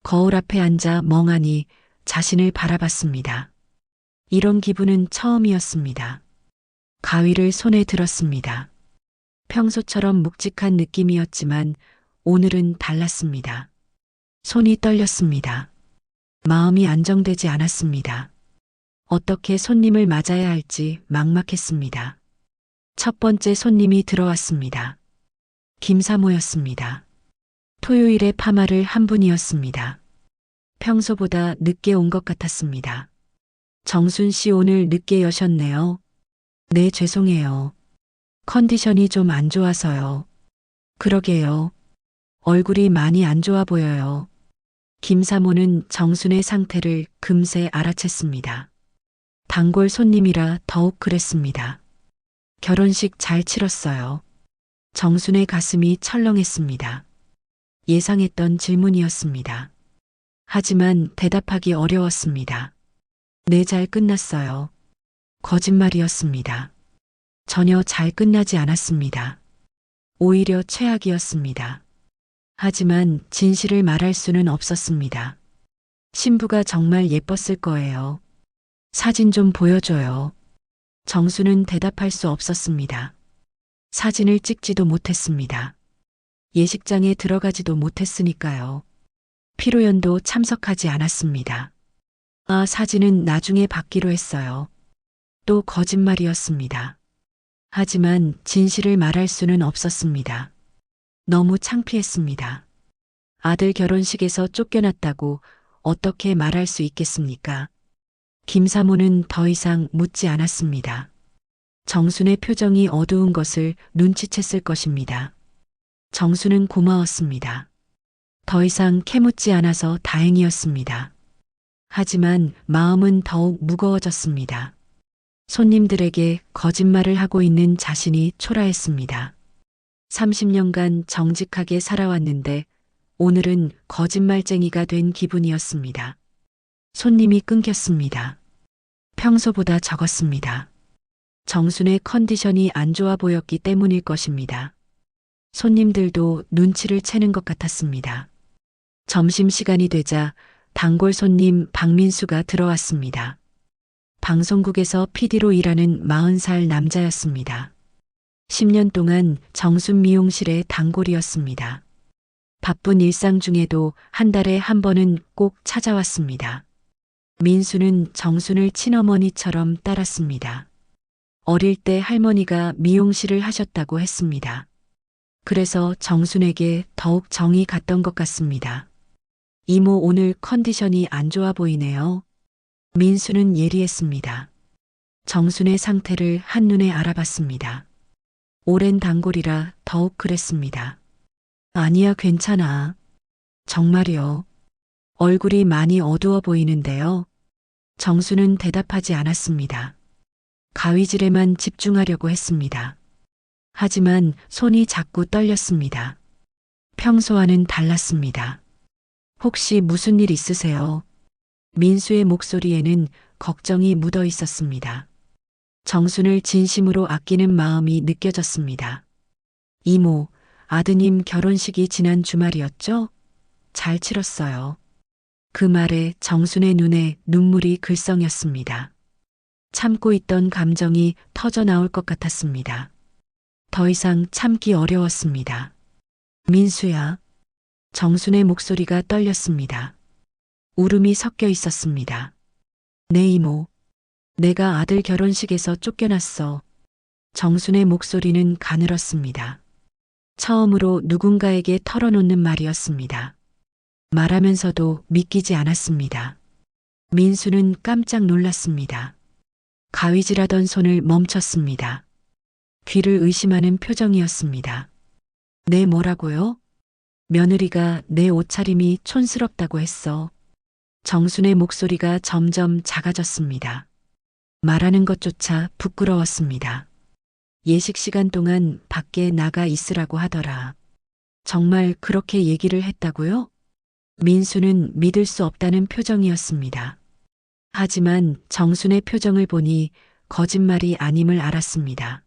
거울 앞에 앉아 멍하니 자신을 바라봤습니다. 이런 기분은 처음이었습니다. 가위를 손에 들었습니다. 평소처럼 묵직한 느낌이었지만 오늘은 달랐습니다. 손이 떨렸습니다. 마음이 안정되지 않았습니다. 어떻게 손님을 맞아야 할지 막막했습니다. 첫 번째 손님이 들어왔습니다. 김사모였습니다. 토요일에 파마를 한 분이었습니다. 평소보다 늦게 온 것 같았습니다. 정순 씨 오늘 늦게 여셨네요. 네, 죄송해요. 컨디션이 좀 안 좋아서요. 그러게요. 얼굴이 많이 안 좋아 보여요. 김사모는 정순의 상태를 금세 알아챘습니다. 단골 손님이라 더욱 그랬습니다. 결혼식 잘 치렀어요. 정순의 가슴이 철렁했습니다. 예상했던 질문이었습니다. 하지만 대답하기 어려웠습니다. 네, 잘 끝났어요. 거짓말이었습니다. 전혀 잘 끝나지 않았습니다. 오히려 최악이었습니다. 하지만 진실을 말할 수는 없었습니다. 신부가 정말 예뻤을 거예요. 사진 좀 보여줘요. 정수는 대답할 수 없었습니다. 사진을 찍지도 못했습니다. 예식장에 들어가지도 못했으니까요. 피로연도 참석하지 않았습니다. 아, 사진은 나중에 받기로 했어요. 또 거짓말이었습니다. 하지만 진실을 말할 수는 없었습니다. 너무 창피했습니다. 아들 결혼식에서 쫓겨났다고 어떻게 말할 수 있겠습니까? 김사모는 더 이상 묻지 않았습니다. 정순의 표정이 어두운 것을 눈치챘을 것입니다. 정순은 고마웠습니다. 더 이상 캐묻지 않아서 다행이었습니다. 하지만 마음은 더욱 무거워졌습니다. 손님들에게 거짓말을 하고 있는 자신이 초라했습니다. 30년간 정직하게 살아왔는데 오늘은 거짓말쟁이가 된 기분이었습니다. 손님이 끊겼습니다. 평소보다 적었습니다. 정순의 컨디션이 안 좋아 보였기 때문일 것입니다. 손님들도 눈치를 채는 것 같았습니다. 점심시간이 되자 단골 손님 박민수가 들어왔습니다. 방송국에서 PD로 일하는 40살 남자였습니다. 10년 동안 정순 미용실의 단골이었습니다. 바쁜 일상 중에도 한 달에 한 번은 꼭 찾아왔습니다. 민수는 정순을 친어머니처럼 따랐습니다. 어릴 때 할머니가 미용실을 하셨다고 했습니다. 그래서 정순에게 더욱 정이 갔던 것 같습니다. 이모 오늘 컨디션이 안 좋아 보이네요. 민수는 예리했습니다. 정순의 상태를 한눈에 알아봤습니다. 오랜 단골이라 더욱 그랬습니다. 아니야, 괜찮아. 정말요. 얼굴이 많이 어두워 보이는데요. 정수는 대답하지 않았습니다. 가위질에만 집중하려고 했습니다. 하지만 손이 자꾸 떨렸습니다. 평소와는 달랐습니다. 혹시 무슨 일 있으세요? 민수의 목소리에는 걱정이 묻어 있었습니다. 정순을 진심으로 아끼는 마음이 느껴졌습니다. 이모, 아드님 결혼식이 지난 주말이었죠? 잘 치렀어요. 그 말에 정순의 눈에 눈물이 글썽였습니다. 참고 있던 감정이 터져 나올 것 같았습니다. 더 이상 참기 어려웠습니다. 민수야. 정순의 목소리가 떨렸습니다. 울음이 섞여 있었습니다. 네 이모. 내가 아들 결혼식에서 쫓겨났어. 정순의 목소리는 가늘었습니다. 처음으로 누군가에게 털어놓는 말이었습니다. 말하면서도 믿기지 않았습니다. 민수는 깜짝 놀랐습니다. 가위질하던 손을 멈췄습니다. 귀를 의심하는 표정이었습니다. 네, 뭐라고요? 며느리가 내 옷차림이 촌스럽다고 했어. 정순의 목소리가 점점 작아졌습니다. 말하는 것조차 부끄러웠습니다. 예식 시간 동안 밖에 나가 있으라고 하더라. 정말 그렇게 얘기를 했다고요? 민수는 믿을 수 없다는 표정이었습니다. 하지만 정순의 표정을 보니 거짓말이 아님을 알았습니다.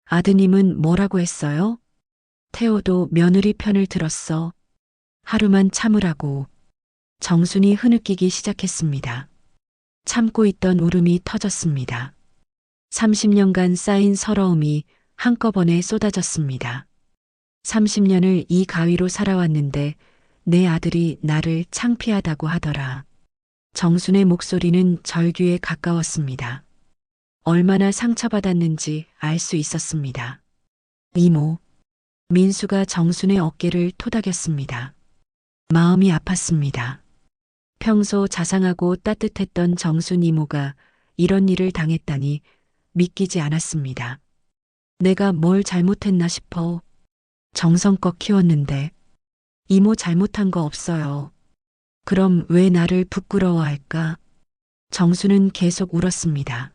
아드님은 뭐라고 했어요? 태호도 며느리 편을 들었어. 하루만 참으라고. 정순이 흐느끼기 시작했습니다. 참고 있던 울음이 터졌습니다. 30년간 쌓인 서러움이 한꺼번에 쏟아졌습니다. 30년을 이 가위로 살아왔는데 내 아들이 나를 창피하다고 하더라. 정순의 목소리는 절규에 가까웠습니다. 얼마나 상처받았는지 알 수 있었습니다. 이모. 민수가 정순의 어깨를 토닥였습니다. 마음이 아팠습니다. 평소 자상하고 따뜻했던 정순 이모가 이런 일을 당했다니 믿기지 않았습니다. 내가 뭘 잘못했나 싶어. 정성껏 키웠는데. 이모 잘못한 거 없어요. 그럼 왜 나를 부끄러워할까? 정수는 계속 울었습니다.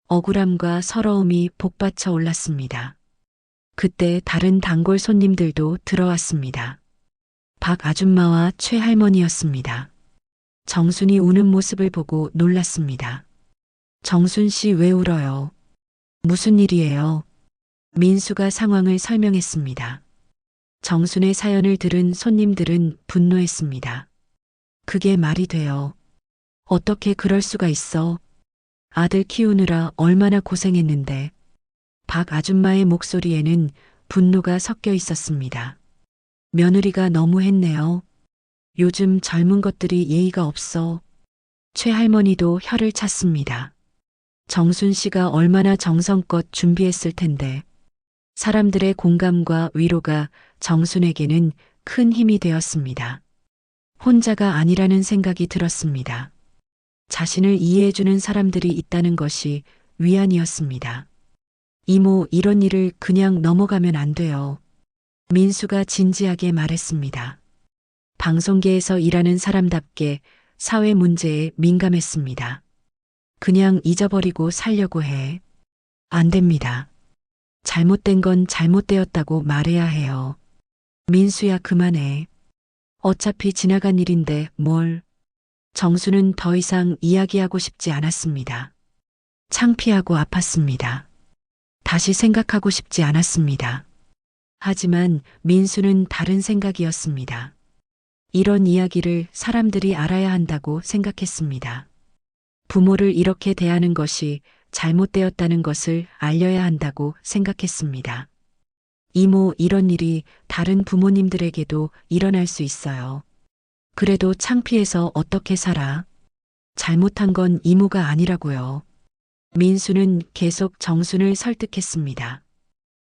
억울함과 서러움이 복받쳐 올랐습니다. 그때 다른 단골 손님들도 들어왔습니다. 박 아줌마와 최 할머니였습니다. 정순이 우는 모습을 보고 놀랐습니다. 정순 씨 왜 울어요? 무슨 일이에요? 민수가 상황을 설명했습니다. 정순의 사연을 들은 손님들은 분노했습니다. 그게 말이 돼요. 어떻게 그럴 수가 있어? 아들 키우느라 얼마나 고생했는데. 박 아줌마의 목소리에는 분노가 섞여 있었습니다. 며느리가 너무했네요. 요즘 젊은 것들이 예의가 없어. 최 할머니도 혀를 찼습니다. 정순 씨가 얼마나 정성껏 준비했을 텐데. 사람들의 공감과 위로가 정순에게는 큰 힘이 되었습니다. 혼자가 아니라는 생각이 들었습니다. 자신을 이해해주는 사람들이 있다는 것이 위안이었습니다. 이모, 이런 일을 그냥 넘어가면 안 돼요. 민수가 진지하게 말했습니다. 방송계에서 일하는 사람답게 사회 문제에 민감했습니다. 그냥 잊어버리고 살려고 해. 안 됩니다. 잘못된 건 잘못되었다고 말해야 해요. 민수야, 그만해. 어차피 지나간 일인데 뭘. 정수는 더 이상 이야기하고 싶지 않았습니다. 창피하고 아팠습니다. 다시 생각하고 싶지 않았습니다. 하지만 민수는 다른 생각이었습니다. 이런 이야기를 사람들이 알아야 한다고 생각했습니다. 부모를 이렇게 대하는 것이 잘못되었다는 것을 알려야 한다고 생각했습니다. 이모, 이런 일이 다른 부모님들에게도 일어날 수 있어요. 그래도 창피해서 어떻게 살아? 잘못한 건 이모가 아니라고요. 민수는 계속 정순을 설득했습니다.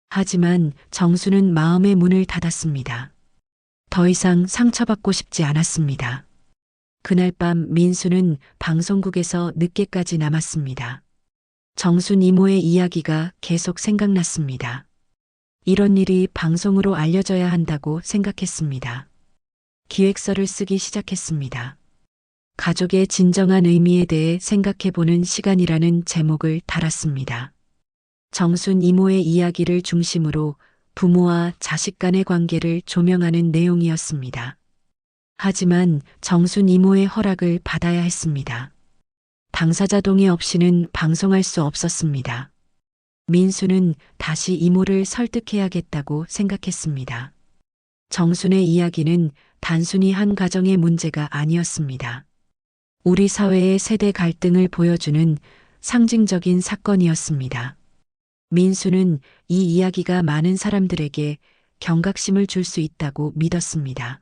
하지만 정순은 마음의 문을 닫았습니다. 더 이상 상처받고 싶지 않았습니다. 그날 밤 민수는 방송국에서 늦게까지 남았습니다. 정순 이모의 이야기가 계속 생각났습니다. 이런 일이 방송으로 알려져야 한다고 생각했습니다. 기획서를 쓰기 시작했습니다. 가족의 진정한 의미에 대해 생각해보는 시간이라는 제목을 달았습니다. 정순 이모의 이야기를 중심으로 부모와 자식 간의 관계를 조명하는 내용이었습니다. 하지만 정순 이모의 허락을 받아야 했습니다. 당사자 동의 없이는 방송할 수 없었습니다. 민수는 다시 이모를 설득해야겠다고 생각했습니다. 정순의 이야기는 단순히 한 가정의 문제가 아니었습니다. 우리 사회의 세대 갈등을 보여주는 상징적인 사건이었습니다. 민수는 이 이야기가 많은 사람들에게 경각심을 줄 수 있다고 믿었습니다.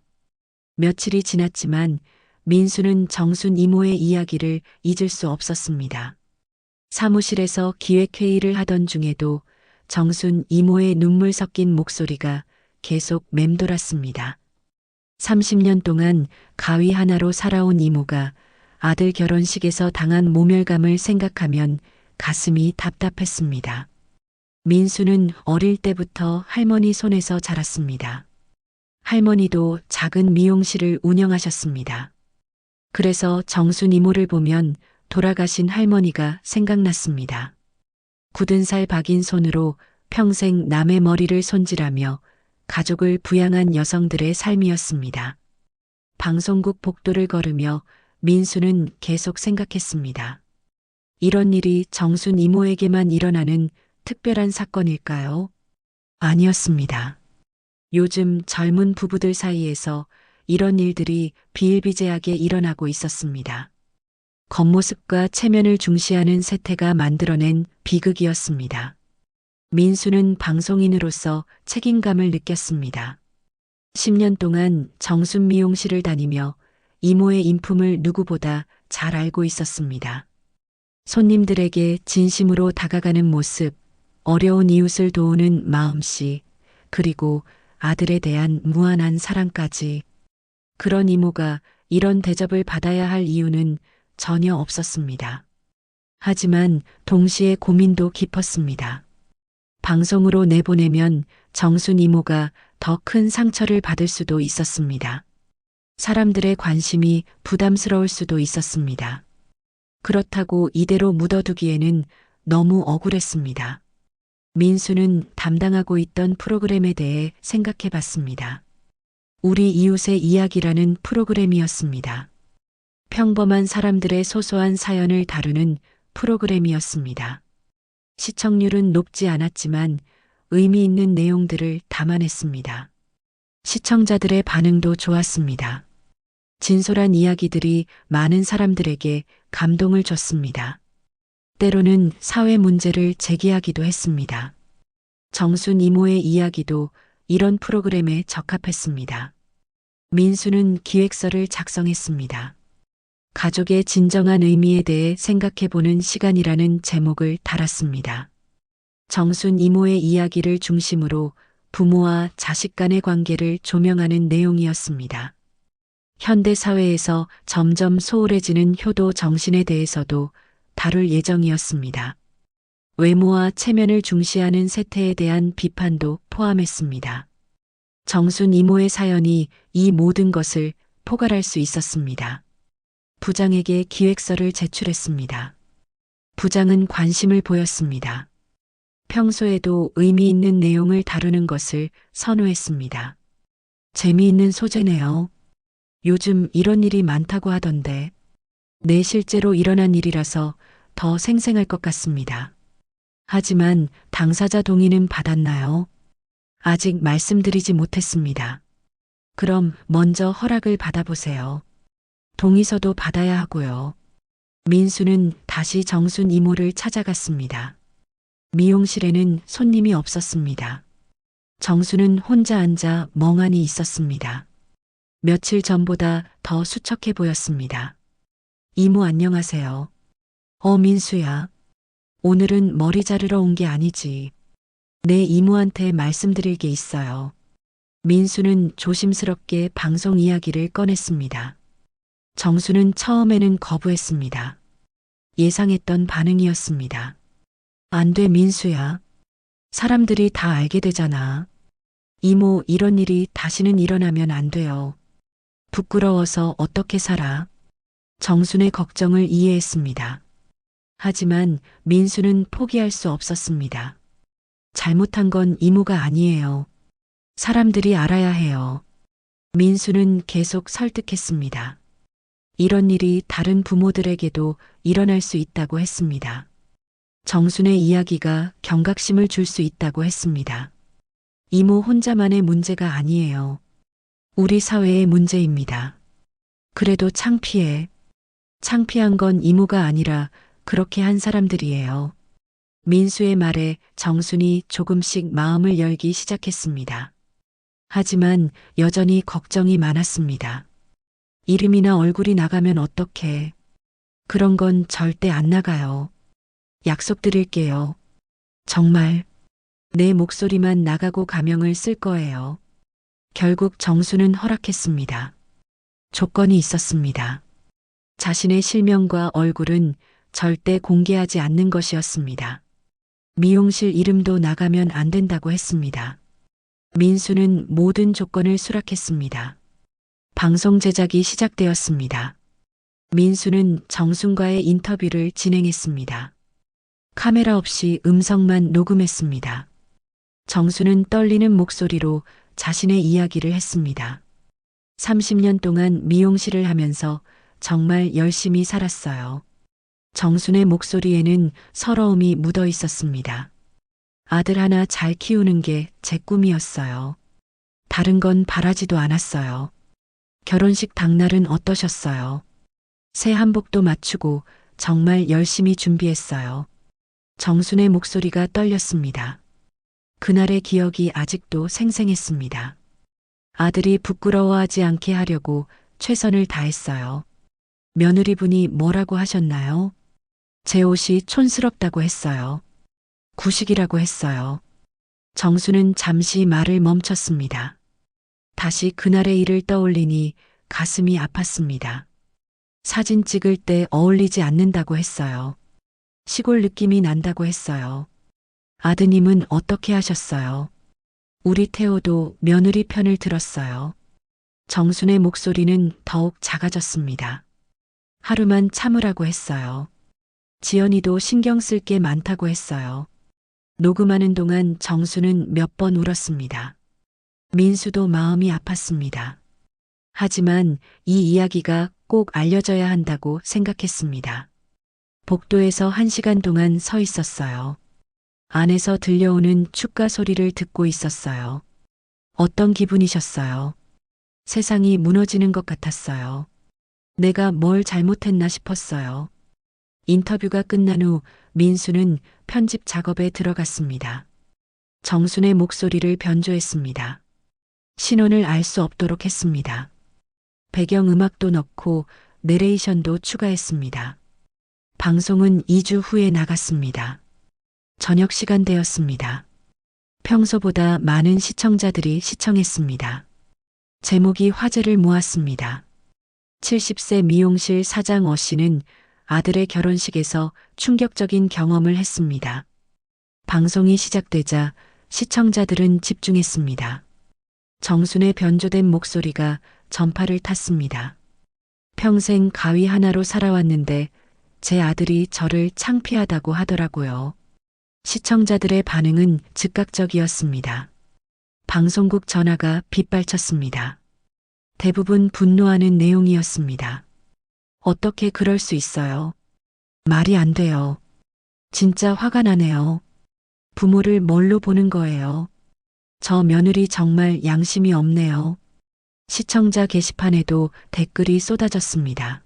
며칠이 지났지만 민수는 정순 이모의 이야기를 잊을 수 없었습니다. 사무실에서 기획회의를 하던 중에도 정순 이모의 눈물 섞인 목소리가 계속 맴돌았습니다. 30년 동안 가위 하나로 살아온 이모가 아들 결혼식에서 당한 모멸감을 생각하면 가슴이 답답했습니다. 민수는 어릴 때부터 할머니 손에서 자랐습니다. 할머니도 작은 미용실을 운영하셨습니다. 그래서 정순 이모를 보면 돌아가신 할머니가 생각났습니다. 굳은 살 박인 손으로 평생 남의 머리를 손질하며 가족을 부양한 여성들의 삶이었습니다. 방송국 복도를 걸으며 민수는 계속 생각했습니다. 이런 일이 정순 이모에게만 일어나는 특별한 사건일까요? 아니었습니다. 요즘 젊은 부부들 사이에서 이런 일들이 비일비재하게 일어나고 있었습니다. 겉모습과 체면을 중시하는 세태가 만들어낸 비극이었습니다. 민수는 방송인으로서 책임감을 느꼈습니다. 10년 동안 정순 미용실을 다니며 이모의 인품을 누구보다 잘 알고 있었습니다. 손님들에게 진심으로 다가가는 모습, 어려운 이웃을 도우는 마음씨, 그리고 아들에 대한 무한한 사랑까지. 그런 이모가 이런 대접을 받아야 할 이유는 전혀 없었습니다. 하지만 동시에 고민도 깊었습니다. 방송으로 내보내면 정순 이모가 더 큰 상처를 받을 수도 있었습니다. 사람들의 관심이 부담스러울 수도 있었습니다. 그렇다고 이대로 묻어두기에는 너무 억울했습니다. 민수는 담당하고 있던 프로그램에 대해 생각해 봤습니다. 우리 이웃의 이야기라는 프로그램이었습니다. 평범한 사람들의 소소한 사연을 다루는 프로그램이었습니다. 시청률은 높지 않았지만 의미 있는 내용들을 담아냈습니다. 시청자들의 반응도 좋았습니다. 진솔한 이야기들이 많은 사람들에게 감동을 줬습니다. 때로는 사회 문제를 제기하기도 했습니다. 정순 이모의 이야기도 이런 프로그램에 적합했습니다. 민수는 기획서를 작성했습니다. 가족의 진정한 의미에 대해 생각해보는 시간이라는 제목을 달았습니다. 정순 이모의 이야기를 중심으로 부모와 자식 간의 관계를 조명하는 내용이었습니다. 현대 사회에서 점점 소홀해지는 효도 정신에 대해서도 다룰 예정이었습니다. 외모와 체면을 중시하는 세태에 대한 비판도 포함했습니다. 정순 이모의 사연이 이 모든 것을 포괄할 수 있었습니다. 부장에게 기획서를 제출했습니다. 부장은 관심을 보였습니다. 평소에도 의미 있는 내용을 다루는 것을 선호했습니다. 재미있는 소재네요. 요즘 이런 일이 많다고 하던데. 네, 실제로 일어난 일이라서 더 생생할 것 같습니다. 하지만 당사자 동의는 받았나요? 아직 말씀드리지 못했습니다. 그럼 먼저 허락을 받아보세요. 동의서도 받아야 하고요. 민수는 다시 정순 이모를 찾아갔습니다. 미용실에는 손님이 없었습니다. 정수는 혼자 앉아 멍하니 있었습니다. 며칠 전보다 더 수척해 보였습니다. 이모 안녕하세요. 민수야. 오늘은 머리 자르러 온 게 아니지. 내 이모한테 말씀드릴 게 있어요. 민수는 조심스럽게 방송 이야기를 꺼냈습니다. 정수는 처음에는 거부했습니다. 예상했던 반응이었습니다. 안 돼, 민수야. 사람들이 다 알게 되잖아. 이모, 이런 일이 다시는 일어나면 안 돼요. 부끄러워서 어떻게 살아? 정순의 걱정을 이해했습니다. 하지만 민수는 포기할 수 없었습니다. 잘못한 건 이모가 아니에요. 사람들이 알아야 해요. 민수는 계속 설득했습니다. 이런 일이 다른 부모들에게도 일어날 수 있다고 했습니다. 정순의 이야기가 경각심을 줄 수 있다고 했습니다. 이모 혼자만의 문제가 아니에요. 우리 사회의 문제입니다. 그래도 창피해. 창피한 건 이모가 아니라 그렇게 한 사람들이에요. 민수의 말에 정순이 조금씩 마음을 열기 시작했습니다. 하지만 여전히 걱정이 많았습니다. 이름이나 얼굴이 나가면 어떡해. 그런 건 절대 안 나가요. 약속드릴게요. 정말 내 목소리만 나가고 가명을 쓸 거예요. 결국 정수는 허락했습니다. 조건이 있었습니다. 자신의 실명과 얼굴은 절대 공개하지 않는 것이었습니다. 미용실 이름도 나가면 안 된다고 했습니다. 민수는 모든 조건을 수락했습니다. 방송 제작이 시작되었습니다. 민수는 정순과의 인터뷰를 진행했습니다. 카메라 없이 음성만 녹음했습니다. 정수는 떨리는 목소리로 자신의 이야기를 했습니다. 30년 동안 미용실을 하면서 정말 열심히 살았어요. 정순의 목소리에는 서러움이 묻어 있었습니다. 아들 하나 잘 키우는 게 제 꿈이었어요. 다른 건 바라지도 않았어요. 결혼식 당날은 어떠셨어요? 새 한복도 맞추고 정말 열심히 준비했어요. 정순의 목소리가 떨렸습니다. 그날의 기억이 아직도 생생했습니다. 아들이 부끄러워하지 않게 하려고 최선을 다했어요. 며느리분이 뭐라고 하셨나요? 제 옷이 촌스럽다고 했어요. 구식이라고 했어요. 정수는 잠시 말을 멈췄습니다. 다시 그날의 일을 떠올리니 가슴이 아팠습니다. 사진 찍을 때 어울리지 않는다고 했어요. 시골 느낌이 난다고 했어요. 아드님은 어떻게 하셨어요? 우리 태호도 며느리 편을 들었어요. 정순의 목소리는 더욱 작아졌습니다. 하루만 참으라고 했어요. 지연이도 신경 쓸 게 많다고 했어요. 녹음하는 동안 정수는 몇 번 울었습니다. 민수도 마음이 아팠습니다. 하지만 이 이야기가 꼭 알려져야 한다고 생각했습니다. 복도에서 1시간 동안 서 있었어요. 안에서 들려오는 축가 소리를 듣고 있었어요. 어떤 기분이셨어요? 세상이 무너지는 것 같았어요. 내가 뭘 잘못했나 싶었어요. 인터뷰가 끝난 후 민수는 편집 작업에 들어갔습니다. 정순의 목소리를 변조했습니다. 신혼을 알 수 없도록 했습니다. 배경음악도 넣고 내레이션도 추가했습니다. 방송은 2주 후에 나갔습니다. 저녁 시간 되었습니다. 평소보다 많은 시청자들이 시청했습니다. 제목이 화제를 모았습니다. 70세 미용실 사장 씨는 아들의 결혼식에서 충격적인 경험을 했습니다. 방송이 시작되자 시청자들은 집중했습니다. 정순의 변조된 목소리가 전파를 탔습니다. 평생 가위 하나로 살아왔는데 제 아들이 저를 창피하다고 하더라고요. 시청자들의 반응은 즉각적이었습니다. 방송국 전화가 빗발쳤습니다. 대부분 분노하는 내용이었습니다. 어떻게 그럴 수 있어요? 말이 안 돼요. 진짜 화가 나네요. 부모를 뭘로 보는 거예요? 저 며느리 정말 양심이 없네요. 시청자 게시판에도 댓글이 쏟아졌습니다.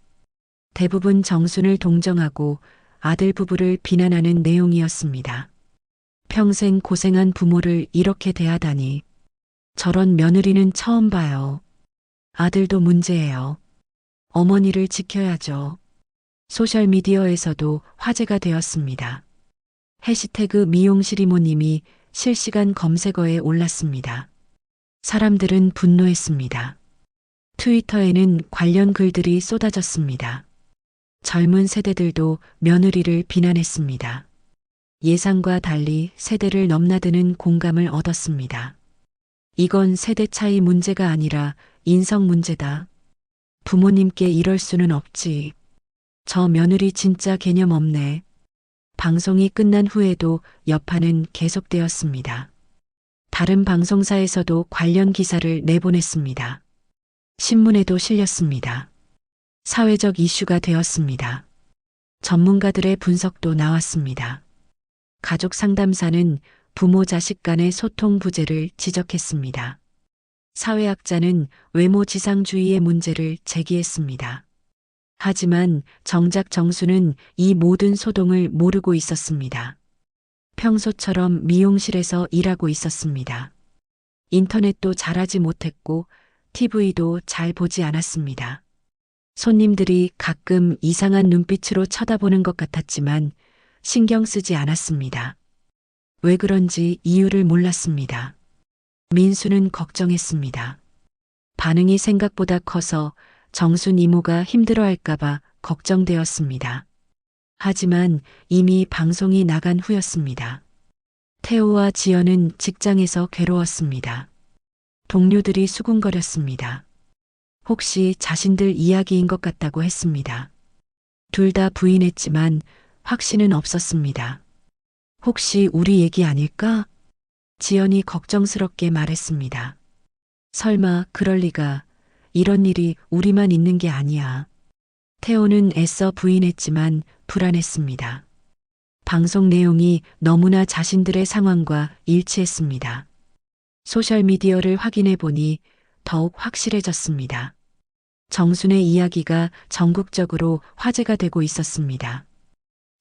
대부분 정순을 동정하고 아들 부부를 비난하는 내용이었습니다. 평생 고생한 부모를 이렇게 대하다니. 저런 며느리는 처음 봐요. 아들도 문제예요. 어머니를 지켜야죠. 소셜미디어에서도 화제가 되었습니다. 해시태그 미용실 이모님이 실시간 검색어에 올랐습니다. 사람들은 분노했습니다. 트위터에는 관련 글들이 쏟아졌습니다. 젊은 세대들도 며느리를 비난했습니다. 예상과 달리 세대를 넘나드는 공감을 얻었습니다. 이건 세대 차이 문제가 아니라 인성 문제다. 부모님께 이럴 수는 없지. 저 며느리 진짜 개념 없네. 방송이 끝난 후에도 여파는 계속되었습니다. 다른 방송사에서도 관련 기사를 내보냈습니다. 신문에도 실렸습니다. 사회적 이슈가 되었습니다. 전문가들의 분석도 나왔습니다. 가족 상담사는 부모 자식 간의 소통 부재를 지적했습니다. 사회학자는 외모 지상주의의 문제를 제기했습니다. 하지만 정작 정수는 이 모든 소동을 모르고 있었습니다. 평소처럼 미용실에서 일하고 있었습니다. 인터넷도 잘하지 못했고 TV도 잘 보지 않았습니다. 손님들이 가끔 이상한 눈빛으로 쳐다보는 것 같았지만 신경 쓰지 않았습니다. 왜 그런지 이유를 몰랐습니다. 민수는 걱정했습니다. 반응이 생각보다 커서 정순 이모가 힘들어할까봐 걱정되었습니다. 하지만 이미 방송이 나간 후였습니다. 태호와 지연은 직장에서 괴로웠습니다. 동료들이 수군거렸습니다. 혹시 자신들 이야기인 것 같다고 했습니다. 둘 다 부인했지만 확신은 없었습니다. 혹시 우리 얘기 아닐까? 지연이 걱정스럽게 말했습니다. 설마 그럴 리가. 이런 일이 우리만 있는 게 아니야. 태호는 애써 부인했지만 불안했습니다. 방송 내용이 너무나 자신들의 상황과 일치했습니다. 소셜미디어를 확인해 보니 더욱 확실해졌습니다. 정순의 이야기가 전국적으로 화제가 되고 있었습니다.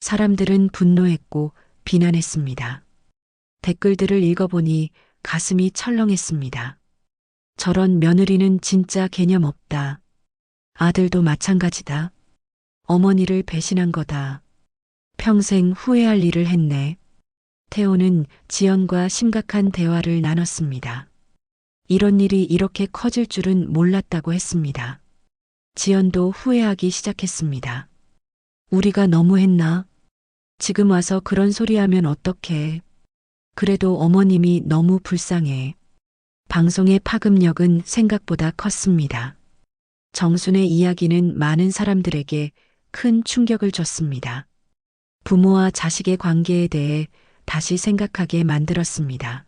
사람들은 분노했고 비난했습니다. 댓글들을 읽어보니 가슴이 철렁했습니다. 저런 며느리는 진짜 개념 없다. 아들도 마찬가지다. 어머니를 배신한 거다. 평생 후회할 일을 했네. 태호는 지연과 심각한 대화를 나눴습니다. 이런 일이 이렇게 커질 줄은 몰랐다고 했습니다. 지연도 후회하기 시작했습니다. 우리가 너무했나? 지금 와서 그런 소리 하면 어떡해. 그래도 어머님이 너무 불쌍해. 방송의 파급력은 생각보다 컸습니다. 정순의 이야기는 많은 사람들에게 큰 충격을 줬습니다. 부모와 자식의 관계에 대해 다시 생각하게 만들었습니다.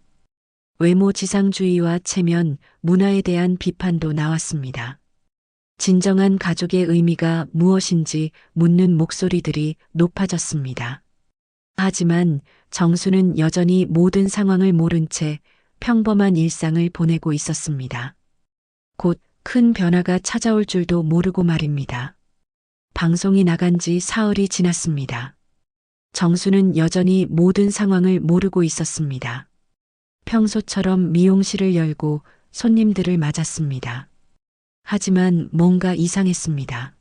외모 지상주의와 체면, 문화에 대한 비판도 나왔습니다. 진정한 가족의 의미가 무엇인지 묻는 목소리들이 높아졌습니다. 하지만 정수는 여전히 모든 상황을 모른 채 평범한 일상을 보내고 있었습니다. 곧 큰 변화가 찾아올 줄도 모르고 말입니다. 방송이 나간 지 사흘이 지났습니다. 정수는 여전히 모든 상황을 모르고 있었습니다. 평소처럼 미용실을 열고 손님들을 맞았습니다. 하지만 뭔가 이상했습니다.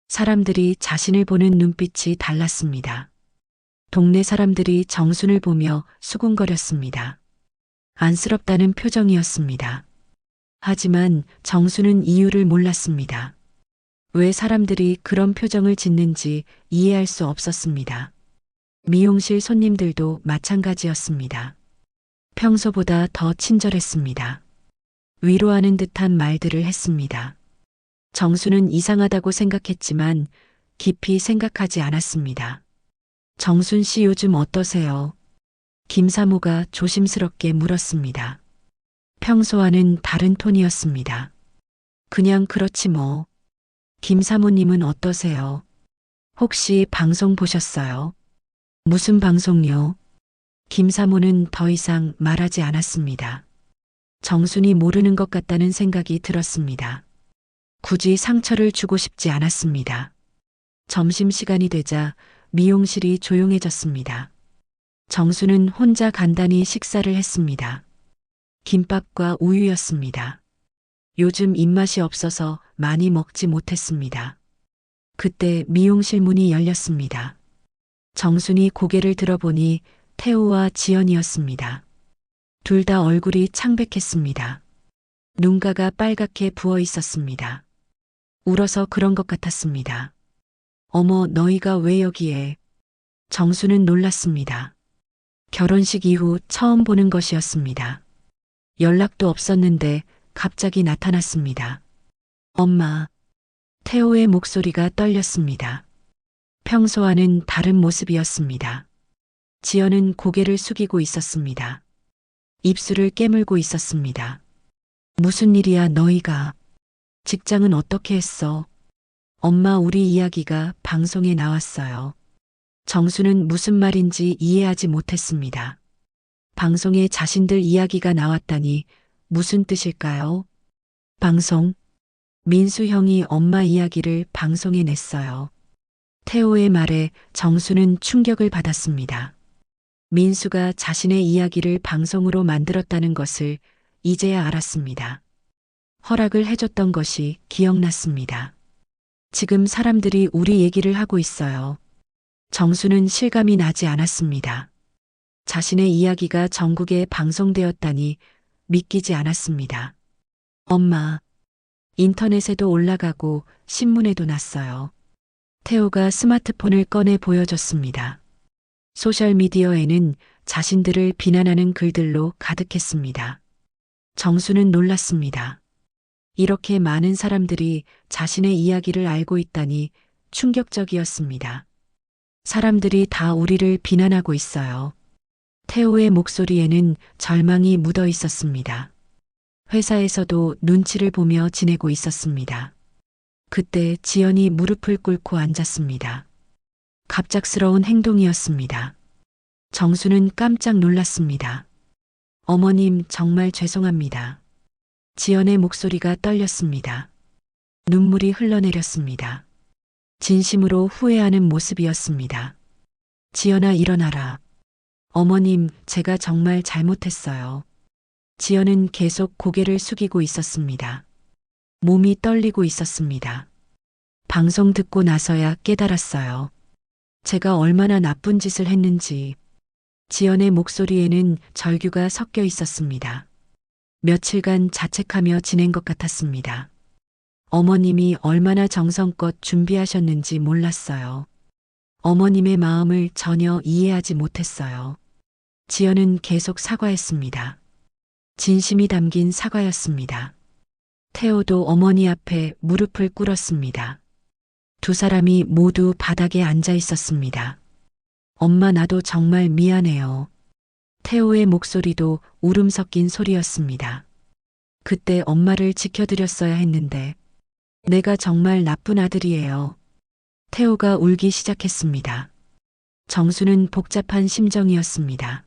사람들이 자신을 보는 눈빛이 달랐습니다. 동네 사람들이 정순을 보며 수군거렸습니다. 안쓰럽다는 표정이었습니다. 하지만 정순은 이유를 몰랐습니다. 왜 사람들이 그런 표정을 짓는지 이해할 수 없었습니다. 미용실 손님들도 마찬가지였습니다. 평소보다 더 친절했습니다. 위로하는 듯한 말들을 했습니다. 정수는 이상하다고 생각했지만 깊이 생각하지 않았습니다. 정순 씨 요즘 어떠세요? 김사모가 조심스럽게 물었습니다. 평소와는 다른 톤이었습니다. 그냥 그렇지 뭐. 김사모님은 어떠세요? 혹시 방송 보셨어요? 무슨 방송요? 김사모는 더 이상 말하지 않았습니다. 정순이 모르는 것 같다는 생각이 들었습니다. 굳이 상처를 주고 싶지 않았습니다. 점심시간이 되자 미용실이 조용해졌습니다. 정수는 혼자 간단히 식사를 했습니다. 김밥과 우유였습니다. 요즘 입맛이 없어서 많이 먹지 못했습니다. 그때 미용실 문이 열렸습니다. 정순이 고개를 들어보니 태우와 지연이었습니다. 둘 다 얼굴이 창백했습니다. 눈가가 빨갛게 부어 있었습니다. 울어서 그런 것 같았습니다. 어머, 너희가 왜 여기에? 정수는 놀랐습니다. 결혼식 이후 처음 보는 것이었습니다. 연락도 없었는데 갑자기 나타났습니다. 엄마. 태호의 목소리가 떨렸습니다. 평소와는 다른 모습이었습니다. 지연은 고개를 숙이고 있었습니다. 입술을 깨물고 있었습니다. 무슨 일이야 너희가? 직장은 어떻게 했어? 엄마 우리 이야기가 방송에 나왔어요. 정수는 무슨 말인지 이해하지 못했습니다. 방송에 자신들 이야기가 나왔다니 무슨 뜻일까요? 방송? 민수 형이 엄마 이야기를 방송에 냈어요. 태호의 말에 정수는 충격을 받았습니다. 민수가 자신의 이야기를 방송으로 만들었다는 것을 이제야 알았습니다. 허락을 해줬던 것이 기억났습니다. 지금 사람들이 우리 얘기를 하고 있어요. 정수는 실감이 나지 않았습니다. 자신의 이야기가 전국에 방송되었다니 믿기지 않았습니다. 엄마, 인터넷에도 올라가고 신문에도 났어요. 태호가 스마트폰을 꺼내 보여줬습니다. 소셜미디어에는 자신들을 비난하는 글들로 가득했습니다. 정수는 놀랐습니다. 이렇게 많은 사람들이 자신의 이야기를 알고 있다니 충격적이었습니다. 사람들이 다 우리를 비난하고 있어요. 태호의 목소리에는 절망이 묻어 있었습니다. 회사에서도 눈치를 보며 지내고 있었습니다. 그때 지연이 무릎을 꿇고 앉았습니다. 갑작스러운 행동이었습니다. 정수는 깜짝 놀랐습니다. 어머님 정말 죄송합니다. 지연의 목소리가 떨렸습니다. 눈물이 흘러내렸습니다. 진심으로 후회하는 모습이었습니다. 지연아 일어나라. 어머님 제가 정말 잘못했어요. 지연은 계속 고개를 숙이고 있었습니다. 몸이 떨리고 있었습니다. 방송 듣고 나서야 깨달았어요. 제가 얼마나 나쁜 짓을 했는지. 지연의 목소리에는 절규가 섞여 있었습니다. 며칠간 자책하며 지낸 것 같았습니다. 어머님이 얼마나 정성껏 준비하셨는지 몰랐어요. 어머님의 마음을 전혀 이해하지 못했어요. 지연은 계속 사과했습니다. 진심이 담긴 사과였습니다. 태호도 어머니 앞에 무릎을 꿇었습니다. 두 사람이 모두 바닥에 앉아 있었습니다. 엄마 나도 정말 미안해요. 태호의 목소리도 울음 섞인 소리였습니다. 그때 엄마를 지켜드렸어야 했는데 내가 정말 나쁜 아들이에요. 태호가 울기 시작했습니다. 정수는 복잡한 심정이었습니다.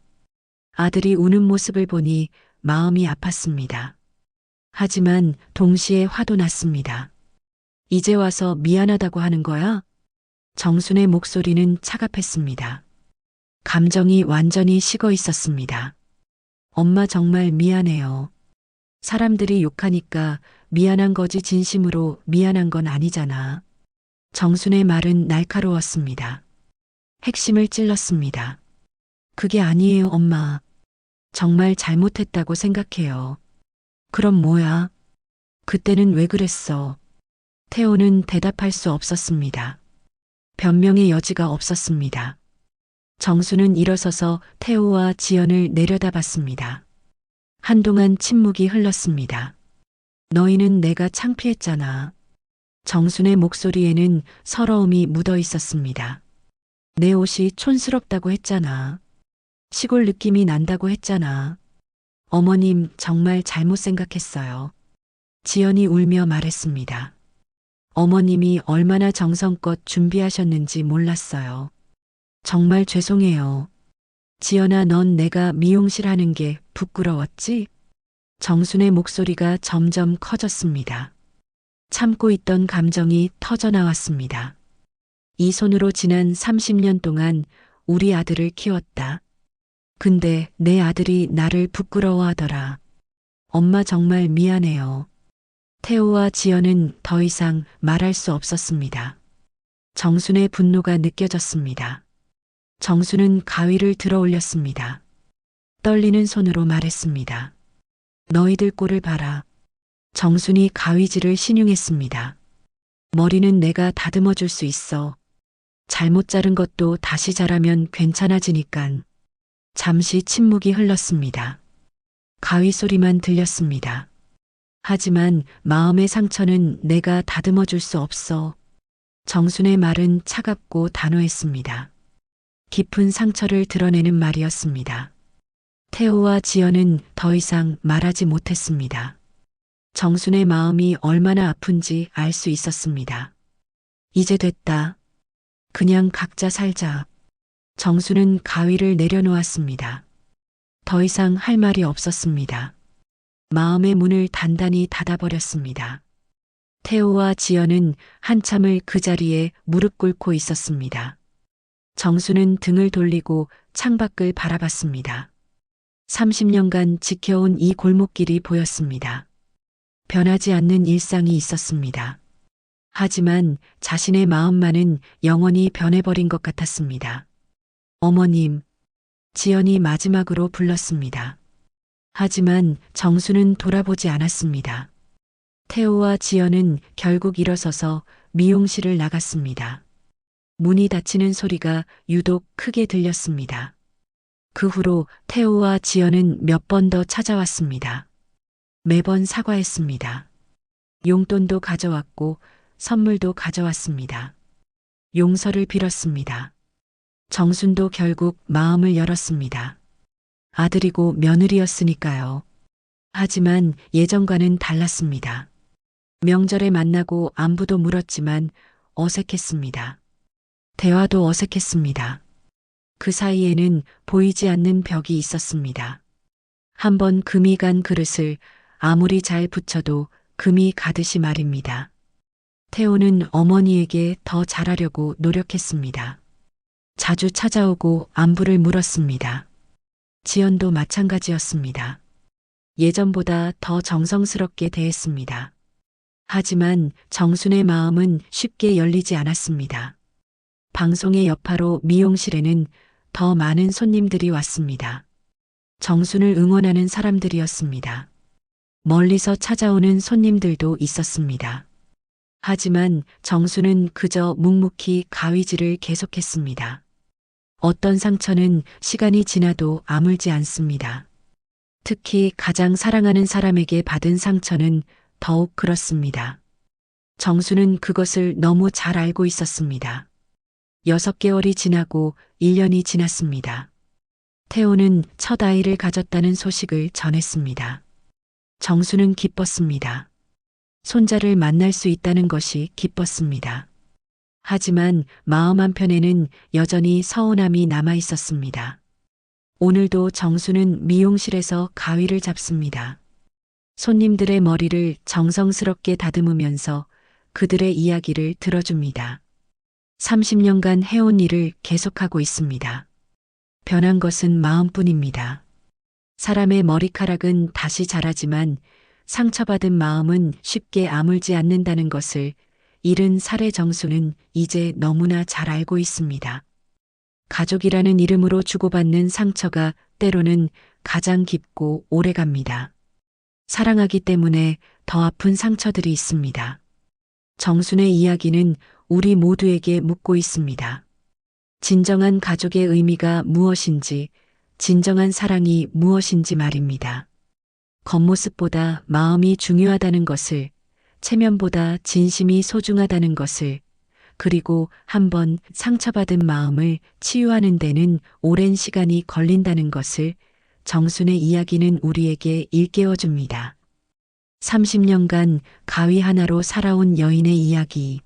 아들이 우는 모습을 보니 마음이 아팠습니다. 하지만 동시에 화도 났습니다. 이제 와서 미안하다고 하는 거야? 정순의 목소리는 차갑했습니다. 감정이 완전히 식어 있었습니다. 엄마 정말 미안해요. 사람들이 욕하니까 미안한 거지 진심으로 미안한 건 아니잖아. 정순의 말은 날카로웠습니다. 핵심을 찔렀습니다. 그게 아니에요, 엄마. 정말 잘못했다고 생각해요. 그럼 뭐야? 그때는 왜 그랬어? 태호는 대답할 수 없었습니다. 변명의 여지가 없었습니다. 정수는 일어서서 태호와 지연을 내려다봤습니다. 한동안 침묵이 흘렀습니다. 너희는 내가 창피했잖아. 정순의 목소리에는 서러움이 묻어 있었습니다. 내 옷이 촌스럽다고 했잖아. 시골 느낌이 난다고 했잖아. 어머님 정말 잘못 생각했어요. 지연이 울며 말했습니다. 어머님이 얼마나 정성껏 준비하셨는지 몰랐어요. 정말 죄송해요. 지연아, 넌 내가 미용실 하는 게 부끄러웠지? 정순의 목소리가 점점 커졌습니다. 참고 있던 감정이 터져 나왔습니다. 이 손으로 지난 30년 동안 우리 아들을 키웠다. 근데 내 아들이 나를 부끄러워하더라. 엄마 정말 미안해요. 태호와 지연은 더 이상 말할 수 없었습니다. 정순의 분노가 느껴졌습니다. 정순은 가위를 들어 올렸습니다. 떨리는 손으로 말했습니다. 너희들 꼴을 봐라. 정순이 가위질을 신용했습니다. 머리는 내가 다듬어 줄 수 있어. 잘못 자른 것도 다시 자라면 괜찮아지니깐. 잠시 침묵이 흘렀습니다. 가위 소리만 들렸습니다. 하지만 마음의 상처는 내가 다듬어 줄 수 없어. 정순의 말은 차갑고 단호했습니다. 깊은 상처를 드러내는 말이었습니다. 태호와 지연은 더 이상 말하지 못했습니다. 정순의 마음이 얼마나 아픈지 알 수 있었습니다. 이제 됐다. 그냥 각자 살자. 정순은 가위를 내려놓았습니다. 더 이상 할 말이 없었습니다. 마음의 문을 단단히 닫아버렸습니다. 태호와 지연은 한참을 그 자리에 무릎 꿇고 있었습니다. 정순은 등을 돌리고 창밖을 바라봤습니다. 30년간 지켜온 이 골목길이 보였습니다. 변하지 않는 일상이 있었습니다. 하지만 자신의 마음만은 영원히 변해버린 것 같았습니다. 어머님, 지연이 마지막으로 불렀습니다. 하지만 정수는 돌아보지 않았습니다. 태호와 지연은 결국 일어서서 미용실을 나갔습니다. 문이 닫히는 소리가 유독 크게 들렸습니다. 그 후로 태호와 지연은 몇 번 더 찾아왔습니다. 매번 사과했습니다. 용돈도 가져왔고 선물도 가져왔습니다. 용서를 빌었습니다. 정순도 결국 마음을 열었습니다. 아들이고 며느리였으니까요. 하지만 예전과는 달랐습니다. 명절에 만나고 안부도 물었지만 어색했습니다. 대화도 어색했습니다. 그 사이에는 보이지 않는 벽이 있었습니다. 한번 금이 간 그릇을 아무리 잘 붙여도 금이 가듯이 말입니다. 태호는 어머니에게 더 잘하려고 노력했습니다. 자주 찾아오고 안부를 물었습니다. 지연도 마찬가지였습니다. 예전보다 더 정성스럽게 대했습니다. 하지만 정순의 마음은 쉽게 열리지 않았습니다. 방송의 여파로 미용실에는 더 많은 손님들이 왔습니다. 정순을 응원하는 사람들이었습니다. 멀리서 찾아오는 손님들도 있었습니다. 하지만 정순은 그저 묵묵히 가위질을 계속했습니다. 어떤 상처는 시간이 지나도 아물지 않습니다. 특히 가장 사랑하는 사람에게 받은 상처는 더욱 그렇습니다. 정순은 그것을 너무 잘 알고 있었습니다. 6개월이 지나고 1년이 지났습니다. 태호는 첫 아이를 가졌다는 소식을 전했습니다. 정순은 기뻤습니다. 손자를 만날 수 있다는 것이 기뻤습니다. 하지만 마음 한편에는 여전히 서운함이 남아 있었습니다. 오늘도 정순은 미용실에서 가위를 잡습니다. 손님들의 머리를 정성스럽게 다듬으면서 그들의 이야기를 들어줍니다. 30년간 해온 일을 계속하고 있습니다. 변한 것은 마음뿐입니다. 사람의 머리카락은 다시 자라지만 상처받은 마음은 쉽게 아물지 않는다는 것을 70살의 정수는 이제 너무나 잘 알고 있습니다. 가족이라는 이름으로 주고받는 상처가 때로는 가장 깊고 오래갑니다. 사랑하기 때문에 더 아픈 상처들이 있습니다. 정순의 이야기는 우리 모두에게 묻고 있습니다. 진정한 가족의 의미가 무엇인지, 진정한 사랑이 무엇인지 말입니다. 겉모습보다 마음이 중요하다는 것을, 체면보다 진심이 소중하다는 것을, 그리고 한번 상처받은 마음을 치유하는 데는 오랜 시간이 걸린다는 것을 정순의 이야기는 우리에게 일깨워줍니다. 30년간 가위 하나로 살아온 여인의 이야기.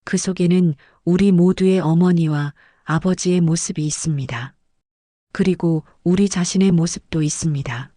그 속에는 우리 모두의 어머니와 아버지의 모습이 있습니다. 그리고 우리 자신의 모습도 있습니다.